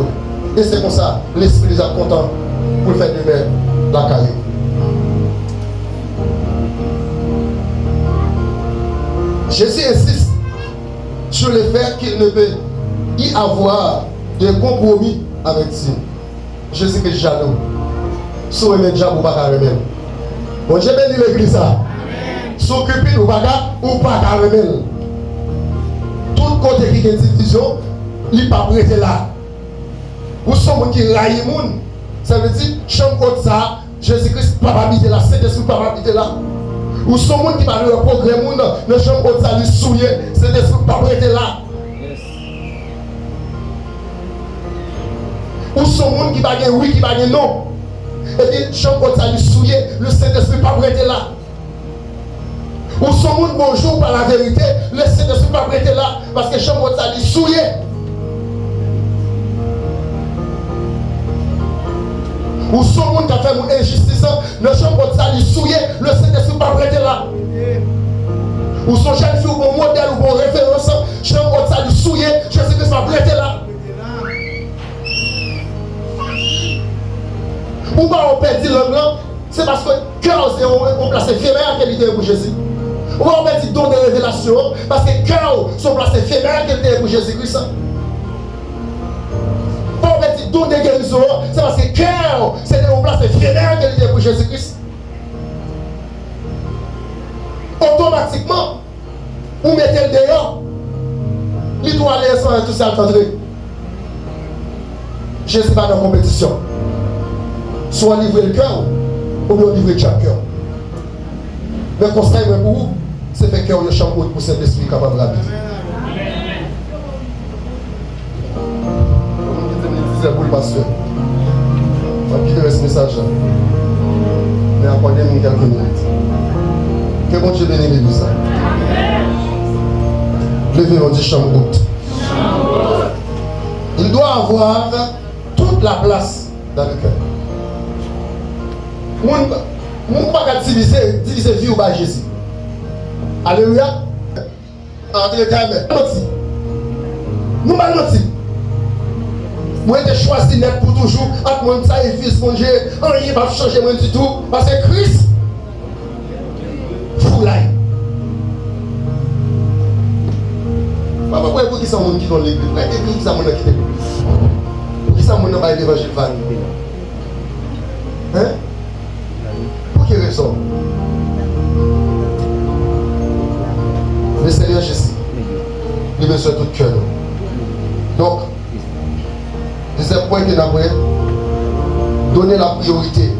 Et c'est comme ça, l'esprit de Dieu est content pour faire de même la caillou. Jésus insiste qu'il ne peut y avoir de compromis avec Dieu. Jésus-Christ jaloux. Si vous aimez déjà, vous ne pouvez pas remettre. Bon, j'ai béni l'église. S'occuper ou pas remettre. Tout côté qui est une division, il n'est pas prêté là. Ou sont qui raillent les gens. Ça veut dire, chambre comme ça, Jésus-Christ ne peut pas habiter là, Saint-Esprit ne peut pas habiter là. Ou sont gens qui parlent de progrès, le chambre comme ça, lui souiller, Saint-Esprit ne peut pas prêter là. Ou sont gens qui parlent oui, qui parlent non. Et puis, chambre comme ça, lui souiller, le Saint-Esprit ne peut pas prêter là. Ou sont gens bonjour par la vérité, le Saint-Esprit ne peut pas prêter là, parce que chambre comme ça, lui souiller. Ou son monde qui a fait mon injustice, le champ comme ça, il souillé, le Saint-Esprit pas prêté là. Ou son jeune fille ou bon modèle ou bon référence, champ comme ça, il souillé, Jésus-Christ pas prêté là. Ou pas on perd le blanc, c'est parce que cœur c'est on place éphémère qualité pour Jésus. Ou pas on perd don de révélation, parce que cœur sont placés éphémère qualité pour Jésus-Christ. Don de guérison, c'est parce que cœur, c'est une place éphémère qu'elle était pour Jésus-Christ. Automatiquement, vous mettez le dehors, il doit aller sans tout ça entendre. Jésus n'est pas dans la compétition. Soit livrer le cœur, ou bien livrer chaque cœur. Le conseil pour vous, c'est faire cœur le champ pour Saint-Esprit capable de habiter. Pour le pasteur. On va quitter ce message là. Mais accordez-moi quelques minutes. Que bon Dieu bénisse l'église. Levez-vous du champ haute. Il doit avoir toute la place dans le cœur. On ne peut pas diviser vie ou pas Jésus. Alléluia. Entre les termes. Nous pas mentir. Moi, j'ai choisi net pour toujours. Entre moi, ça et fils, mon Dieu, rien ne va changer moi du tout. Parce que Christ, fou là. Papa, pourquoi qui sont les gens qui dans l'église? Pourquoi qui sont les gens qui quittent l'église? Pour qui sont les gens qui ont l'évangile vanné? Hein? Pour quelle raison? Le Seigneur Jésus, il veut sur tout cœur. Donc, deuxième point que nous avons, donner la priorité.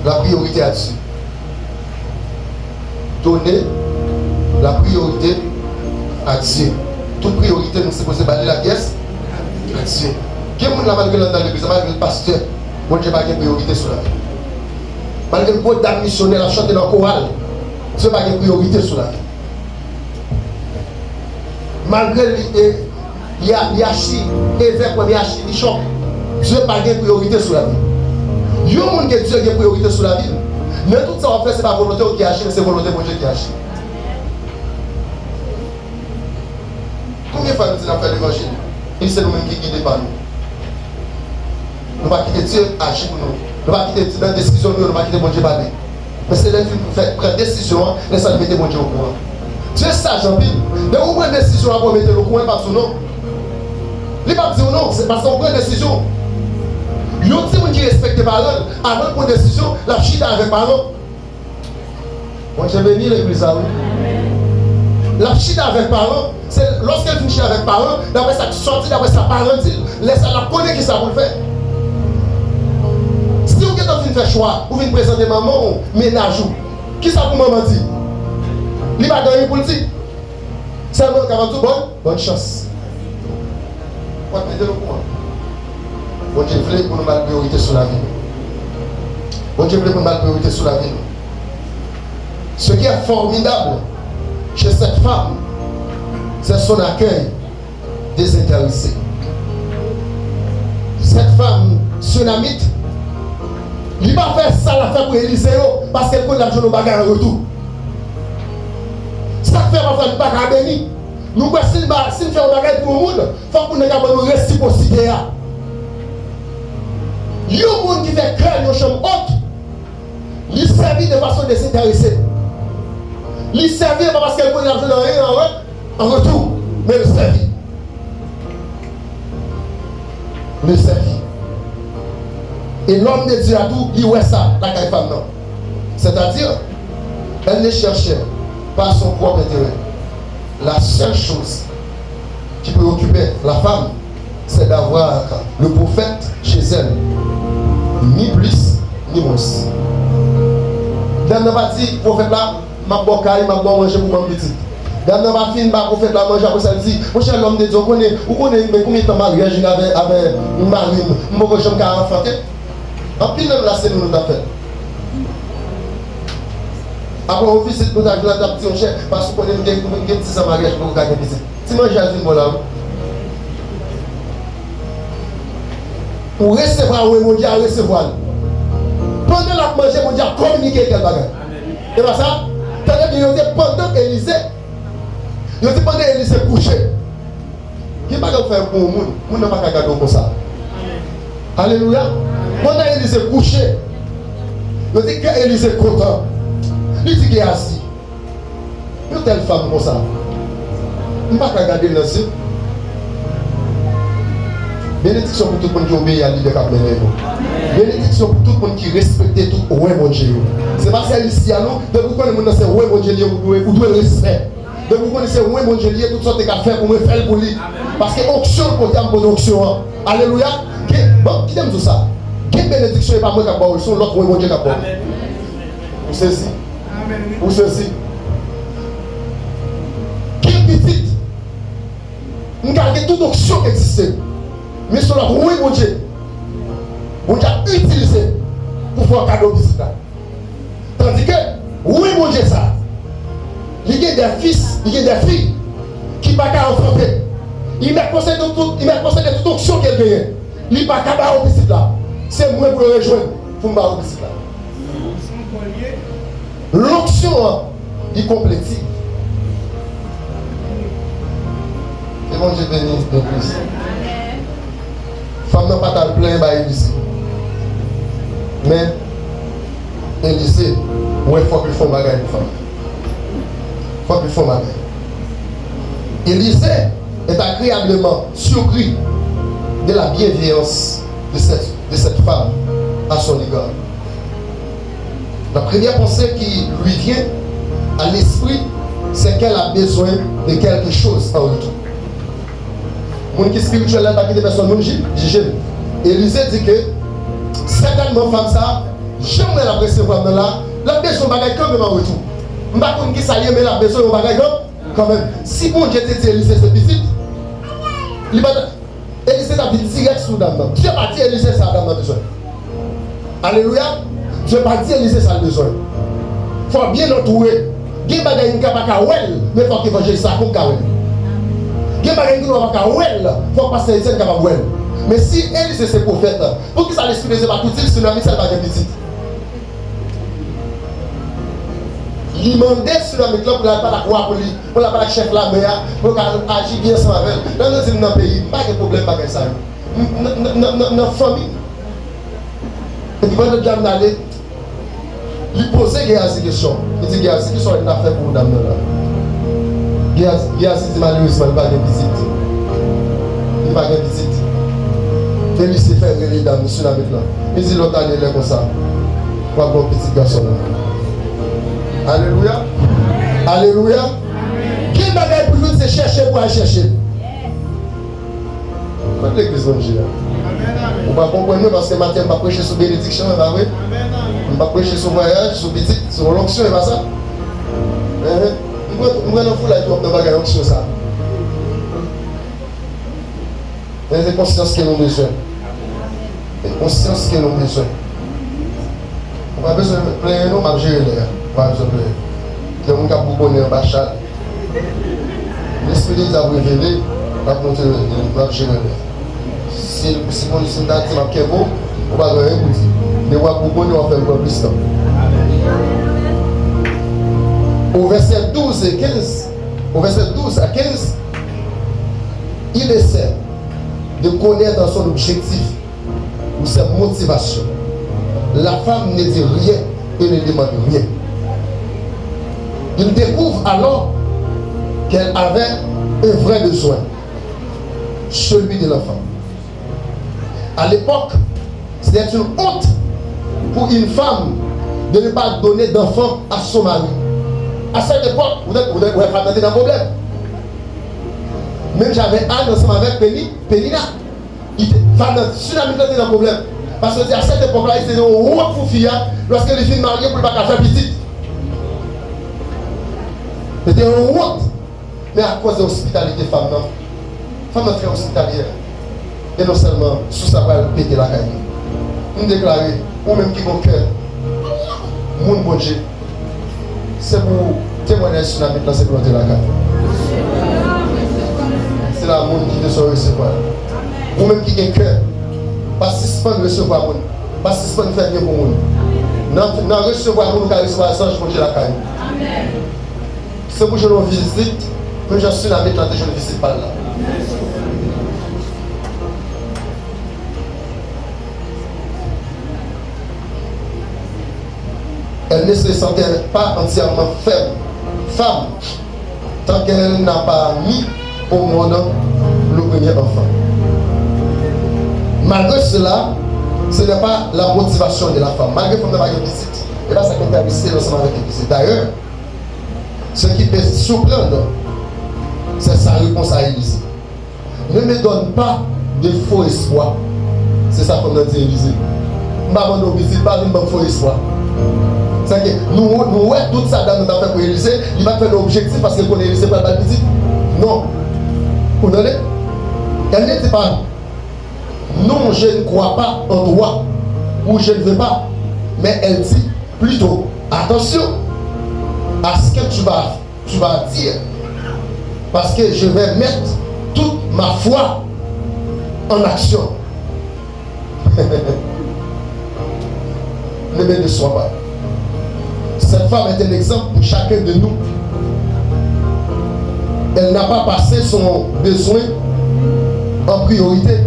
La priorité à Dieu. Donner la priorité à Dieu. Toute priorité, nous sommes supposés balayer la pièce à Dieu. Quel monde malgré dans l'église, malgré le pasteur, bon Dieu n'a pas de priorité sur la vie. Malgré le beau dame missionnaire à chanter dans le choral, Dieu n'a pas de priorité sur la vie. Malgré il y a chi, évêque, il y a chi, bishop. Dieu n'a pas de priorité sur la vie. Il y a un monde qui a Dieu qui a priorité sur la vie. Mais tout ça, en fait, ce n'est pas volonté qui a agi, mais c'est volonté de Dieu qui a agi. Combien de fois nous disons faire l'évangile? Et c'est nous-mêmes qui guidons par nous. Nous ne pouvons pas quitter Dieu agir pour nous. Nous ne pouvons pas quitter Dieu dans la décision, nous ne pouvons pas quitter mon Dieu parler. Mais c'est là qu'il faut prendre décision, laissez nous mettre mon Dieu au courant. Dieu est sage en pile. Mais on prend une décision avant de mettre le courant par son nom. Il ne va pas dire non, c'est parce qu'on prend une décision. Il y a des gens qui respectent les paroles, avant de prendre une décision, la chita avec parole. Moi j'ai béni l'église à vous. La chita avec parole, c'est lorsqu'elle finit avec parole, d'après ça sortit, d'après sa parole, laisse la connaître qui ça pour le faire. Si vous êtes en train de faire choix, vous venez présenter maman, ménage, qui ça pour maman dit? Il va gagner pour le dire. C'est un bon tout bonne chance. On va te le point. Bon Dieu voulait pour nous mettre priorité sur la vie. Bon Dieu voulait pour nous mettre priorité sur la vie. Ce qui est formidable chez cette femme, c'est son accueil désintéressé. Cette femme tsunamite, il va faire ça la faire pour Élisée parce qu'elle connaît la journée bagarre en retour. Ça fait ma femme bagarre béni. Nous si nous faisons bagarre pour le monde, il faut que nous ayons une réciprocité. Il y a un monde qui fait cœur dans une chambre haute, il servit de façon désintéressée. Il servit parce qu'elle connaît l'argent en retour. mais le servir. Le servir. Et l'homme de Dieu a tout, il ouais ça, la caille femme non. C'est-à-dire, elle ne cherchait pas son propre intérêt. La seule chose qui peut occuper la femme, c'est d'avoir le prophète chez elle. Ni plus, ni moins. Dame n'a pas dit, prophète là, ma bocaille, ma bon manger pour mon petit. Dame n'a pas fini, ma prophète là, manger pour ça. Elle dit, mon cher l'homme de Dieu, vous connaissez combien de temps mariage avec une marine, une bonne chambre qui a enfanté. En pile, là, c'est nous avons fait. Après, on visite, nous avons dit, on cher, parce qu'on a un petit mariage pour gagner visite. Si moi j'ai dit, voilà. Pour recevoir, oui, mon Dieu, recevoir. Pendant la manger, mon Dieu, communiquer quel bagage. Et pas ça? Pendant qu'Élisée, il dit pendant qu'Élisée couché. Qui ne peut pas faire pour le monde? Le monde n'a pas qu'à garder comme ça. Alléluia. Pendant qu'Élisée couché, il dit qu'Élisée content. Il dit qu'il est assis. Une telle femme comme ça. Il ne peut pas garder le ciel. Bénédiction pour tout le monde qui obéit à l'idée de bénédiction pour tout le monde qui respecte tout le mon Dieu. C'est pas celle ici à nous, de vous connaître c'est ouais mon Dieu, vous devez le respect. De vous connaître ouais mon Dieu, toutes sortes de faire pour me faire pour lui. Parce que onction pour dire pour onction. Alléluia. Bon, qui aime tout ça? Quelle bénédiction est pas moi qui a boire, son l'autre ouais mon Dieu qui a boire. Pour ceci. Pour ceci. Quelle petite. Nous gardons toute onction qui existe. Mais sur la oui, mon Dieu, on a utilisé pour faire un cadeau visite. Tandis que, oui, mon Dieu, ça, il y a des fils, il y a des filles qui ne peuvent pas enfanter. Il m'a possédé toute option qu'elle gagne. Il ne peut pas faire un visite là. C'est moi pour le rejoindre pour me faire un visite là. L'option, il complète. Et mon Dieu béni de plus. Femme n'a pas ta plein par Élisée. Mais Élisée, il faut qu'il fasse bagage pour femme. Il faut qu'il fasse bagage. Élisée est agréablement surpris de la bienveillance de cette femme à son égard. La première pensée qui lui vient à l'esprit, c'est qu'elle a besoin de quelque chose en retour. Mon qui spirituel là, pas des personnes, mon j'aime. Élisée dit que certainement femme ça, jamais la recevoir dans là, la besoin bagage quand même en retour. On pas qu'on qui ça y est mais la besoin de bagage quand même. Si bon Dieu te dit Élisée c'est petit, Élisée a dit direct sous dame. Dieu pas dit Élisée ça dame besoin. Alléluia. Dieu pas dit Élisée ça besoin. Faut bien l'entourer. Gen bagage qui pas ka wel, mais faut qu'il fasse ça comme ka wel. Il faut passer les scènes capable. Mais si Élisée c'est prophète, pour qu'il s'allait exprimer pas tout dire tsunami, ça va être petit. Il demandait tsunami pour la pas la croix pour lui, pour la pas la chef la mer, pour agir bien sans avec. Dans notre pays, pas de problème pas ça. Notre famille. Et puis quand le dame d'aller, lui poser ces questions. Il dit ces questions il a fait pour dame là. Il y a malheureusement il va pas de visite. Il va pas de visite. Élisée fait les dames sur la là. Il dit l'autre année comme ça. Pour un petit garçon là. Alléluia. Alléluia. Quel bagage pour nous c'est chercher pour aller chercher. Quand l'église va dire. On va comprendre parce que matin on va prêcher sur bénédiction, on va prêcher sur voyage, sur petite, sur l'onction et pas ça. Nous allons faire la joie de bagage sur ça. C'est conscience que nous avons besoin. C'est conscience que nous avons besoin. On va besoin de plein de nous, on va gérer l'air. On va besoin de plein. Que nous avons bonheur en bachal. L'esprit de Dieu a révélé, on va gérer l'air. Si on dit que c'est un beau, on va faire un coup. Mais on va bonheur, on va faire un peu plus de temps. Au verset 12 et 15, au verset 12 à 15, il essaie de connaître son objectif ou sa motivation. La femme ne dit rien et ne demande rien. Il découvre alors qu'elle avait un vrai besoin, celui de l'enfant. À l'époque, c'était une honte pour une femme de ne pas donner d'enfant à son mari. À cette époque, vous êtes dans un problème. Même j'avais Anne ensemble avec Pénina. Femme dans un problème. Parce que à cette époque-là, c'était une honte pour fille lorsque les filles mariées pour ne pas faire petite. C'était une honte. Mais à cause de l'hospitalité femme, non. Femme est très hospitalière. Et non seulement, sous sa va péter la caille. Nous déclarer, ou même qui ont cœur, mon bon Dieu, c'est pour témoigner sur la maintenant, c'est pour la caille. C'est la monde qui te soit recevoir. Ou même qui ont cœur, pas suspendre recevoir monde, pas suspendre faire bien pour monde. Dans recevoir monde, car recevoir ça, je vais la caille. C'est pour que je le visite, mais je suis la maintenant, je ne visite pas là. Elle ne se sentait pas entièrement faible, femme, tant qu'elle n'a pas mis au monde le premier enfant. Malgré cela, ce n'est pas la motivation de la femme. Malgré qu'elle n'a pas de visite, et là, ça peut faire visiter ensemble avec les visites. D'ailleurs, ce qui peut surprendre, c'est sa réponse à Élisée. Ne me donne pas de faux espoir. C'est ça qu'on a dit à Élisée. Maman ne visite pas de faux espoir. C'est que nous tout ça dans notre affaire pour Élisée, il va faire l'objectif parce qu'il connaît Élisée pour la visite. Non. Vous entendez? Elle ne dit pas non, je ne crois pas en toi ou je ne veux pas. Mais elle dit plutôt attention à ce que tu vas dire. Parce que je vais mettre toute ma foi en action. Ne me déçois pas. Cette femme est un exemple pour chacun de nous. Elle n'a pas passé son besoin en priorité,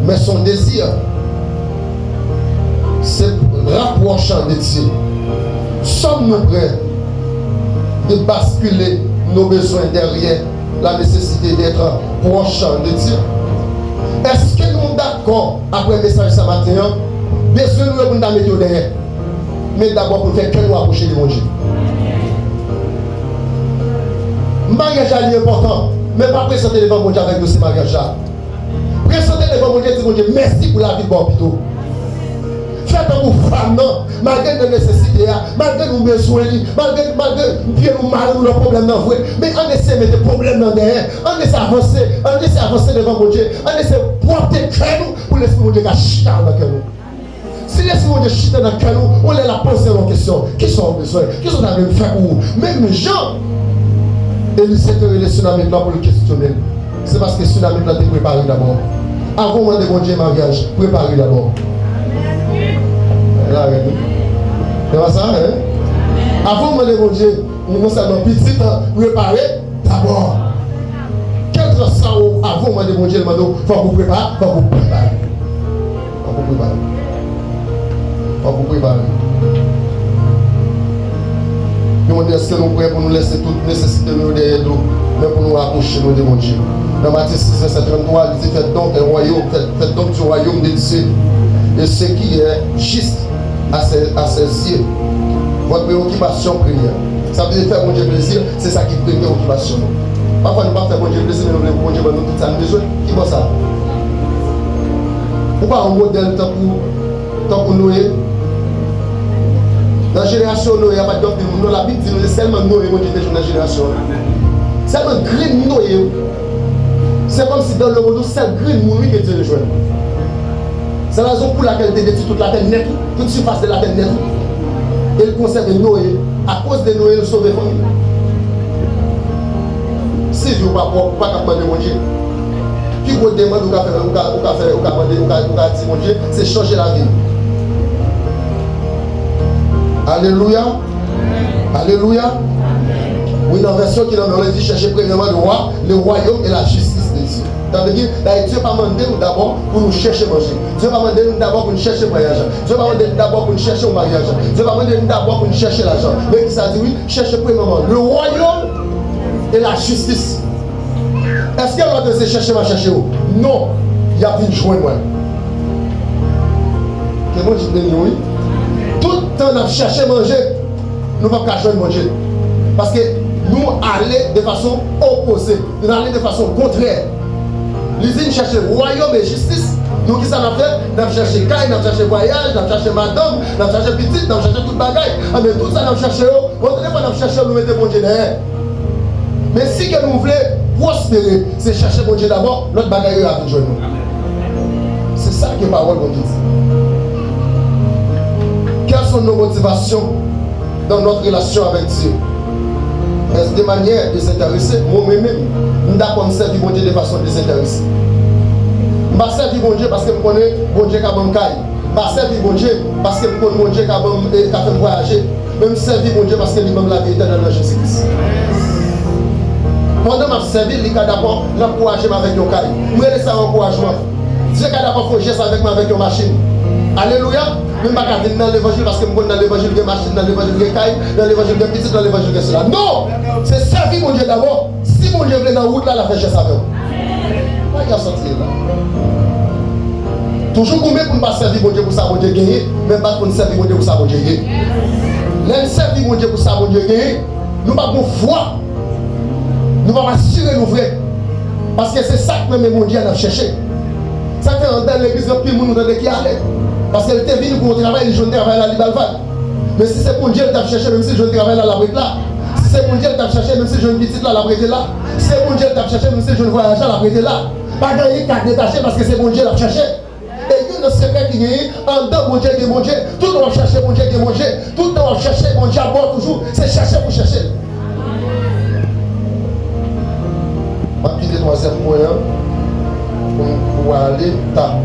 mais son désir, c'est rapprochant de Dieu. Sommes-nous prêts de basculer nos besoins derrière la nécessité d'être prochant de Dieu? Est-ce que nous sommes d'accord après le message ce matin? Besoin nous de mettre derrière. Mais d'abord pour faire que nous approcher de mon Dieu. Mariage est important, mais pas présenter devant mon Dieu avec nous ce mariage-là. Présenter devant mon Dieu et dire mon Dieu, merci pour la vie de mon hôpital. Faites un vous femme, non, malgré nos nécessités, malgré nos besoins, malgré nous mal, nos problèmes dans vous. Mais on essaie de mettre des problèmes dans derrière, on essaie d'avancer devant mon Dieu, on essaie de porter cœur pour laisser mon Dieu chier dans le cœur. Si laissez-moi de chiter dans le cœur, on les la poser en question. Qui sont les besoins? Qui sont les faire pour même Jean, Élisée te relève tsunami là pour le questionner. C'est parce que le tsunami là t'es préparé d'abord. Avant de demander mon Dieu mariage, préparé d'abord. Là, c'est pas ça, hein? Avant de demander mon Dieu, nous sommes petit, préparé d'abord. Quel ça avant de demander mon Dieu, il faut vous préparer, faut vous préparer. Faut vous préparer. Faut vous préparer. Nous demandons est-ce que nous pouvons pour nous laisser toute nécessité de nous derrière nous, mais pour nous rapprocher de mon Dieu. Dans Matthieu 6, verset 33, il dit faites donc un royaume, faites donc du royaume de Dieu. Et ce qui est juste à ses yeux. Votre préoccupation prière. Ça veut dire faire mon Dieu plaisir, c'est ça qui est préoccupation. Parfois nous ne pouvons pas faire mon Dieu plaisir, mais nous voulons mon Dieu nous tout ça nous besoin. Qui voit ça? Pourquoi un modèle tant pour Noé? Dans la génération Noé, il n'y a pas de nous la Bible dit nous c'est seulement Noé qui était dans la génération. C'est un green Noé. C'est comme si dans le monde, c'est un green Noé que Dieu le joint. C'est la raison pour laquelle il détruit toute la terre nette, toute surface de la terre nette. Et il conserve Noé. À cause de Noé, nous sauver famille. Si vous ne pouvez pas demander mon Dieu, qui vous demande ou dire mon Dieu, c'est changer la vie. Alléluia. Alléluia. Oui, dans la version qui nous dit chercher premièrement le royaume et la justice de Dieu. Ça veut dire, Dieu n'a pas demandé nous d'abord pour nous chercher manger. Dieu n'a pas demandé nous d'abord pour nous chercher voyage. Dieu n'a pas demandé nous d'abord pour nous chercher au mariage. Dieu n'a pas demandé nous d'abord pour nous chercher l'argent. Mais qui ça dit oui, cherchez premièrement le royaume et la justice. Est-ce qu'elle va te chercher, va chercher où? Non. Il y a une joindre moi. Que moi je dis oui. Tout le temps on a cherché manger, nous ne pouvons pas joindre manger. Parce que nous allons de façon opposée, nous allons de façon contraire. L'usine cherche royaume et justice. Nous qui ça n'a fait? Nous avons cherché caille, nous avons cherché voyage, nous avons cherché madame, nous avons cherché petite, nous avons cherché toute bagaille. Mais tout ça nous avons cherché, on ne pas nous chercher, nous mettons bon Dieu derrière. Mais si que nous voulons prospérer, c'est chercher bon Dieu d'abord, notre bagaille a besoin de nous. C'est ça que la parole de Dieu dit. Quelles sont nos motivations dans notre relation avec Dieu? Est-ce de manière désintéressée? Moi-même, je suis d'accord de servir bon Dieu de façon désintéressée. Je ne servir bon Dieu parce que je connais bon Dieu qui a bon caille. Je ne servir bon Dieu parce que je connais bon Dieu qui a fait voyager. Je me servir bon Dieu parce que je me la vie éternelle dans Jésus-Christ. Pendant que je servi, il est d'accord d'encourager avec nos caille. Je me laisse un encouragement. Dieu est d'accord de faire avec moi avec une machine. Alléluia. Je ne vais pas venir dans l'évangile parce que je connais dans l'évangile de machine, dans l'évangile de caille, dans l'évangile de petit, dans l'évangile de cela. Non! C'est servir mon Dieu d'abord. Si mon Dieu vient dans la route, là, la fait ça avec vous. Il y a sorti là. Toujours combien pour ne pas servir mon Dieu pour ça, mon Dieu gagner, mais pas pour ne servir mon Dieu pour ça, mon Dieu gagner. L'un servir mon Dieu pour ça, mon Dieu gagner, nous n'avons pas foi. Nous allons assurer nous vrai. Parce que c'est ça que même mon Dieu a cherché. Ça fait dans l'église, il y a nous dans qui allait. Parce qu'elle était venue pour travailler, le jeune travail à l'Ibalval. Mais si c'est pour Dieu qui t'a cherché, même si le jeune travail à la brèche là. Si c'est pour Dieu qui t'a cherché, même si le jeune petite là, la brèche là. Si c'est pour Dieu qui t'a cherché, même si le jeune voyage à la brèche là. Pas gagner qu'à détacher parce que c'est pour Dieu qui t'a cherché. Et il y a un secret qui est en dedans, mon Dieu, qui est mon Dieu. Tout le temps, on cherche mon Dieu, qui est mon Dieu. Tout le temps, on cherche mon Dieu à bord toujours. C'est chercher pour chercher. Ma petite troisième point, pour aller tard.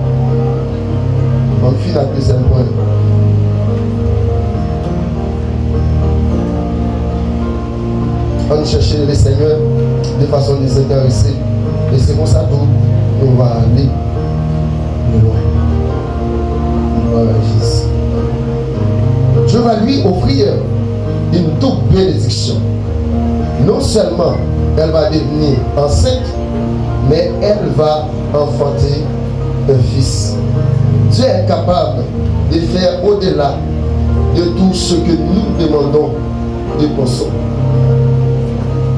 On finit le deuxième point. On cherche le Seigneur de façon désintéressée. Et c'est comme ça que nous va aller loin. Dieu va lui offrir une double bénédiction. Non seulement elle va devenir enceinte, mais elle va enfanter un fils. Dieu est capable de faire au-delà de tout ce que nous demandons de penser.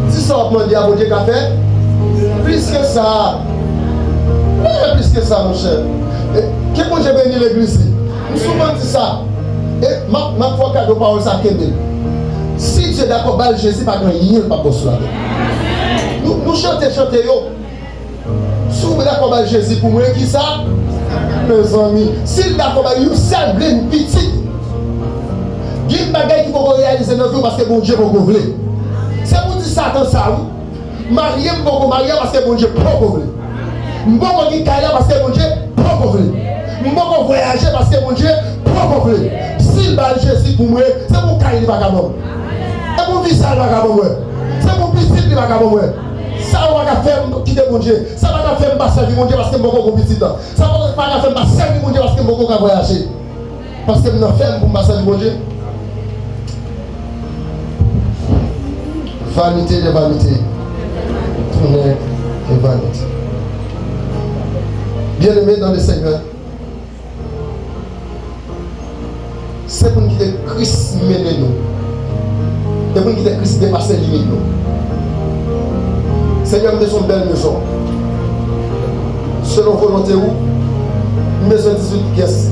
Si ça va demander à mon Dieu qu'a fait, plus que ça, plus que ça, mon cher. Qu'est-ce que j'ai béni l'église? Nous souvent dit ça. Et ma foi cadeau parole ça qu'elle. Si Dieu est d'accord, bah Jésus pas grand rien pas pour cela. Nous chantons yo. Si vous êtes d'accord bah Jésus pour moi qui ça? Mes amis, s'il est d'accord bah you seul une petite. Il y a une bagaille qui faut réaliser dans vie parce que bon Dieu va couvrir. C'est pour dire Satan ça oui. Marier pour marier parce que bon Dieu pas couvrir. M'bon qui caille parce que mon Dieu pas couvrir. M'bon voyager parce que mon Dieu pas couvrir. S'il va Jésus pour moi, c'est pour caille vagabond. C'est pour vivre ça vagabond. C'est pour petit vagabond. Ça va faire quitter mon Dieu. Ça va faire passer mon Dieu parce que mon beaucoup petit. Ça va pas faire passer mon Dieu parce que mon beaucoup voyager. Parce que nous faisons pour passer mon Dieu. Vanité de vanité. Tout n'est que vanité. Bien-aimé dans le Seigneur, c'est pour nous quitter Christ mener nous. C'est pour nous quitter Christ dépasser limite nous. Seigneur, nous sommes une belle maison. Selon volonté où, une maison 18 pièces.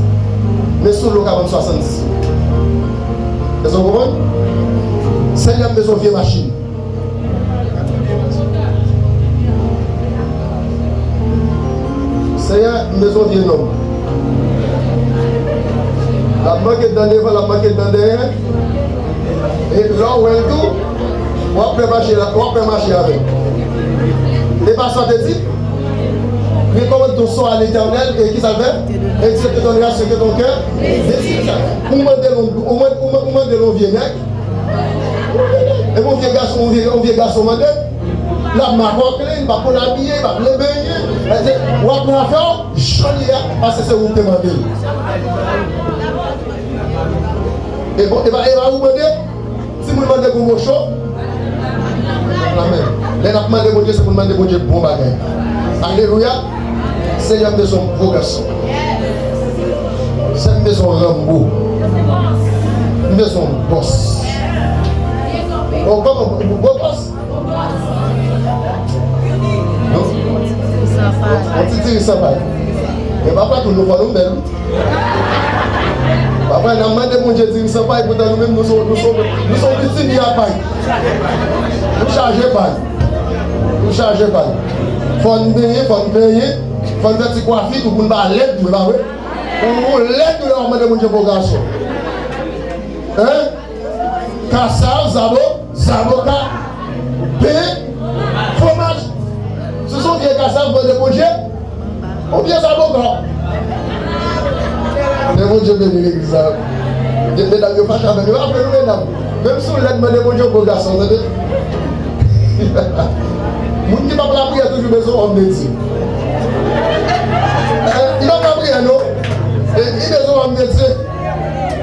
Mais sous le cas 70. Est-ce que vous comprenez? Seigneur, maison vieille machine. Seigneur, maison vieille homme. La marque dans devant, la marque dans derrière. Et là où elle tout, on peut marcher avec. Et pas ça te dit, recommande ton sort à l'Éternel et qui ça fait? Et Dieu te donnera ce que ton cœur désire. Pour demander l'on vieux mec. Et mon vieux garçon m'a dit, la marque clé, il va pour l'habiller, il va pour le baigner. On va pour la faire, joli, parce que c'est vous qui demandez. Et va vous demander, si vous demandez pour mon chaud, amen. Les n'a demandé bon Dieu, c'est pour demander bon Dieu bon bagage. Alléluia. Seigneur, de son progression. C'est de son Rambo. De son boss. Oh, comment vous boss? On dit que ça va. Mais papa, tout nous voit nous-mêmes. Papa, nous demandé mon Dieu de dire ça va, et pourtant nous-mêmes nous sommes petits ni à paille. Nous chargez pas. Nous chargez pas. Faut nous payer, faut nous faire des coiffures pour nous avoir l'aide, vous voyez? On l'aide de leur demander mon Dieu pour garçon. Hein? Cassave, Zaboka, pain, fromage. Ce sont des cassaves pour des Dieu. On vient Zaboka. Mais mon Dieu bénit l'église. Mesdames, vous faites avec nous. Après nous, mesdames. Même si on l'aide, demandez mon Dieu pour garçon. Vous savez? Moun qui va pas la prière, toujours besoin de Dieu. Il va pas prier, non? Il a besoin de Dieu.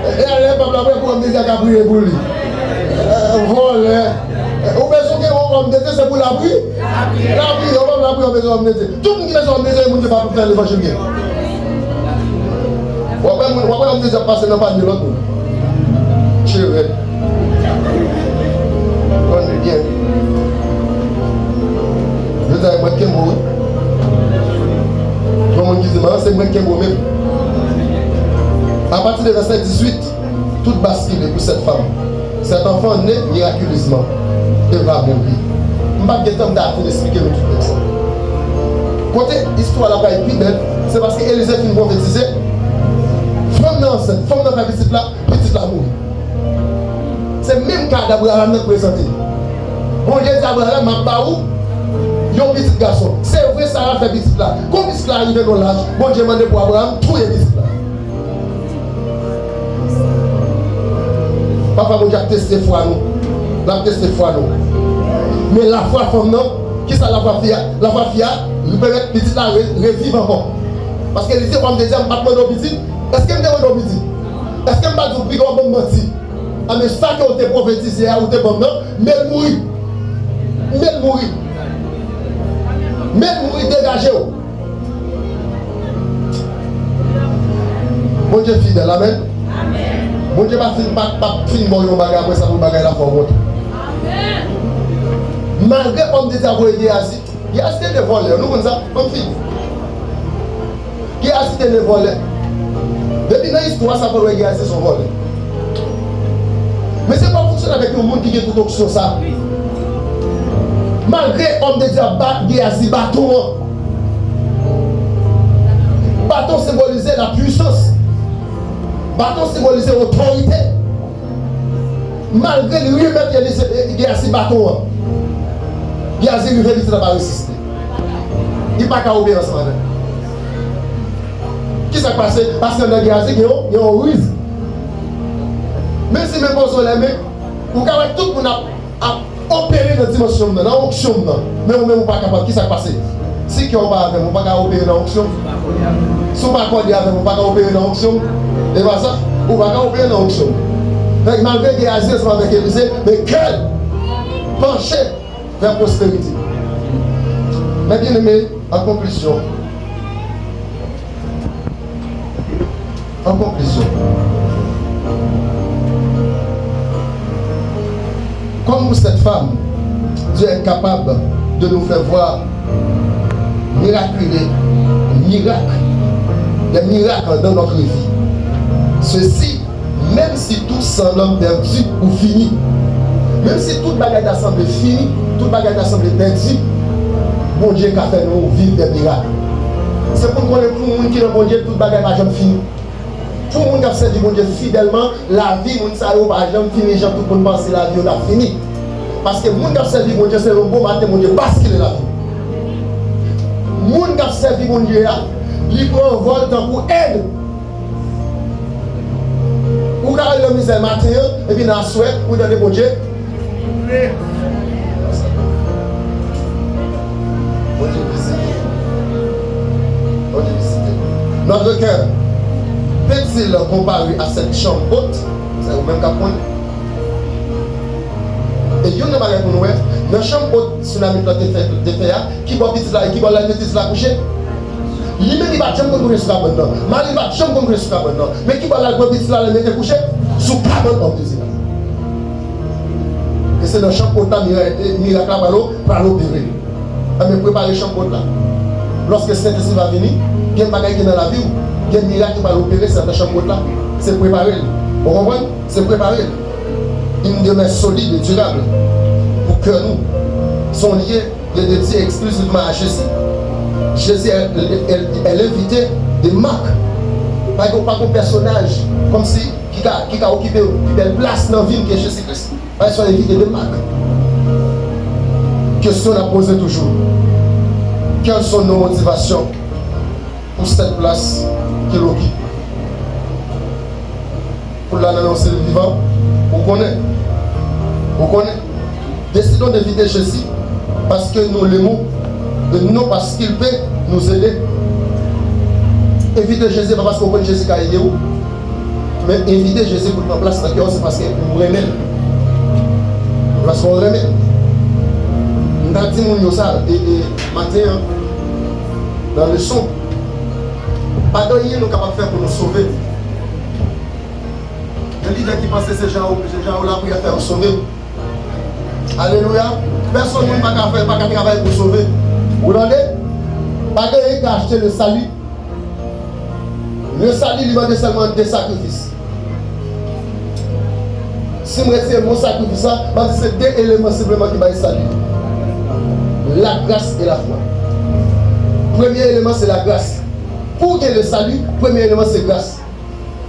Et elle va pas la prière pour me dire qu'elle a prié pour lui. Voilà. Ou besoin que Dieu, c'est pour la prière. La prière, on va la prière, besoin de Dieu. Tout le monde qui a besoin de Dieu, il ne va pas faire l'évangile. On va passer dans le de l'autre. Chérie. On est bien. Je dis à moi qui est mort. Je me dis, c'est moi qui est mort même. À partir de verset 18, tout bascule pour cette femme. Cet enfant naît miraculeusement et va mourir. Je ne vais pas temps d'expliquer le tout ça. Côté histoire là-bas est plus belle, c'est parce qu'Élisée finit prophétisé. Femme enceinte, femme dans la petite là mourir. C'est le même cas d'Abraham nous présenté. Bon Dieu dit Abraham, ma baou. Yon petit garçon, c'est vrai, ça a fait petit là. Quand petit là arrive dans l'âge, bon Dieu demande pour Abraham, tout est petit là. Papa, mon Dieu a testé foi nous. L'a testé foi nous. Mais la foi femme non, qui ça la foi fia? La foi fia, nous permet petit là revivre encore. Parce que les gens vont me dire, je ne vais pas demander au petit. Est-ce que je me demande au petit? Est-ce que je ne vais pas dire au petit mentir? Ah mais ça que vous avez prophétisé, vous avez bon non, mais mourir. Mais mourir. Même mourir dégagé. Mon Dieu fidèle, amen. Mon Dieu va finir mon bagage après ça pour bagage la forme. Malgré qu'on dit avoir aidé assis, il y a assez de voleurs. Nous, comme ça, comme fille. Qui a assisté les voleurs. Depuis dans l'histoire, ça peut regarder son voleur. Mais c'est pas fonctionner avec le monde qui est tout option ça. Malgré on te dit Géasi bâton. Bâton symbolisait la puissance. Bâton symbolisait l'autorité. Malgré lui-même Géasi bâton. Géasi lui-même il n'a pas résisté. Il n'a pas qu'à obéir ensemble. Qui s'est passé? Parce que dans Géasi, il y a un ruse. Même si même pas sur les mains, vous avez tout le monde à opérer dans la dimension, dans l'onction, mais vous-même pas capable. Qui s'est passé? Si vous n'avez pas avec vous, pas capable opérer dans l'onction. Si vous n'avez pas accordé avec vous, pas capable opérer dans l'onction. Et voilà ça, vous pas capable opérer dans l'onction. Malgré qu'il y ait Aziz avec Élisée, mais quel penché vers la prospérité. Mais bien aimé, en conclusion, comme cette femme, Dieu est capable de nous faire voir des miracles dans notre vie. Ceci, même si tout semble perdu ou fini, même si toute bagarre d'assemblée finie, toute bagarre d'assemblée perdue, bon Dieu qui a fait nous vivre des miracles. C'est pour qu'on ait tout le monde qui est bon Dieu, toute bagarre n'a jamais fini. Tout le monde qui a servi bon Dieu fidèlement, la vie, mon salaud n'a jamais fini, tout le monde pense que la vie a fini. Parce que le monde qui a servi bon Dieu, c'est un bon matin, mon Dieu, parce qu'il est la vie. Le monde qui a servi mon Dieu, il prend un vol pour aide. Ou quand il a mis le matin, et puis dans le souhait, ou dans le bon Dieu. Bon Dieu visité. Notre cœur peut-il comparer à cette chambre haute? C'est au même cap. Et il y a une chose pour nous, Dans la chambre haute, tsunami de fait, qui va petit là et qui va la petite là coucher. Lui-même, il va jamais coucher sur la bonne. Marie va jamais coucher sur la bonne. Mais qui va la petite là, la mettre coucher sous la bonne en deuxième. Et c'est dans la chambre haute, miracle à l'eau, par l'opérer. Mais préparer la chambre haute là. Lorsque Saint-Esprit va venir, il y a un bagage qui est dans la vie, il y a un miracle qui va l'opérer, c'est dans la chambre haute là. C'est préparer. Vous comprenez? C'est préparer. Une demeure solide et durable pour que nous sont liés, les dédiés exclusivement à Jésus. Jésus, elle invitait des marques, pas un personnage comme si qui a occupé une place dans la vie que Jésus-Christ. Ils sont invités des marques. Question à poser toujours. Quelles sont nos motivations pour cette place qu'il occupe? Pour l'annoncer le vivant, vous connaissez. Vous connaissez. Décidons d'éviter Jésus parce que nous l'aimons, et non parce qu'il peut nous aider. Éviter Jésus pas parce qu'on connaît Jésus qui a aidé, mais éviter Jésus pour prendre place dans le cœur, c'est parce qu'on remet. Parce qu'on remet. Nous avons dit ça et matin, dans le son, pas de rien nous capables de faire pour nous sauver. Le leader qui pensait ces gens là pour faire nous sauver. Alléluia. Personne ne va pas travailler pour sauver. Vous l'entendez? Pas de qui a acheté le salut. Le salut lui demande seulement des sacrifices. Si je retire mon sacrifice, c'est deux éléments simplement qui vont salut. La grâce et la foi. Premier élément, c'est la grâce. Pour qu'il y ait le salut, premier élément, c'est grâce.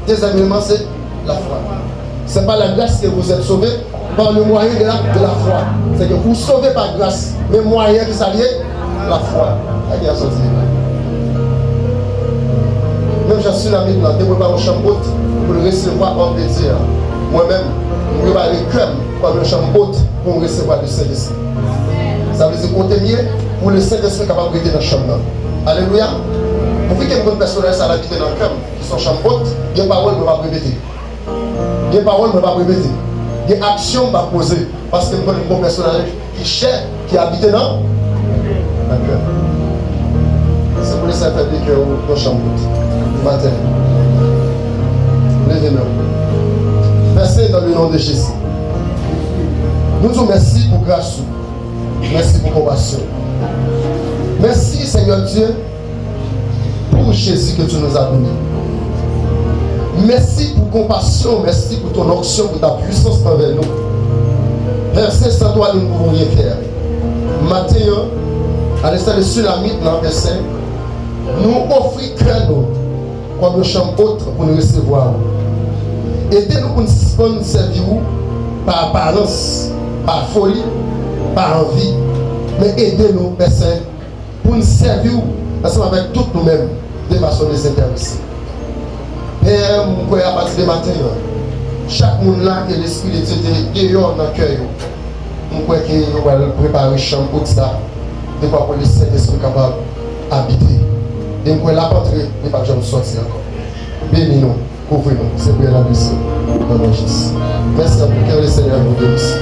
Deuxième élément, c'est la foi. Ce n'est pas la grâce que vous êtes sauvé par le moyen de la foi. C'est que vous sauvez par grâce. Mais le moyen qui s'allie, la foi. Même je suis l'ami de préparer un champ haute pour le recevoir hors de Dieu. Moi-même, je prépare le cœur comme un champ haute pour recevoir le Saint-Esprit. Ça veut dire qu'on est mieux pour le Saint-Esprit capable de rester dans le champ. Alléluia. Pour que une personne ça l'habite dans le cœur, qui sont champ haute, il y a des paroles que je ne vais pas répéter. Il y a des paroles que je ne vais pas répéter. Il y a des actions que je vais poser. Parce que je connais une bonne personne qui cherche, qui habite dans le cœur. C'est pour les saints publics au champ haute. Matin. Levez-nous. Merci dans le nom de Jésus. Nous disons merci pour grâce. Merci pour compassion. Merci Seigneur Dieu pour Jésus que tu nous as donné. Merci pour compassion, merci pour ton onction, pour ta puissance envers nous. Merci, sans toi nous ne pouvons rien faire. Matin, à l'instant de tsunami dans le Saint, nous offrons cœur comme le champ autre pour nous recevoir. Aidez-nous pour nous suspendre servir par apparence, par folie, par envie. Mais aidez-nous, Père Saint, pour nous servir ensemble avec toutes nous-mêmes de façon désintéressée. Père, nous croyons à partir de matin, chaque monde là que l'Esprit de Dieu est dehors dans le cœur. Nous croyons qu'il va préparer le champ pour ça, de quoi pour le Saint-Esprit capable d'habiter. Et nous croyons la rentrée, ne pas jamais sortir encore. Bénis-nous, couvrez-nous, c'est pour la mission. Dans le nom de Jésus. Merci à vous, que le Seigneur vous bénisse.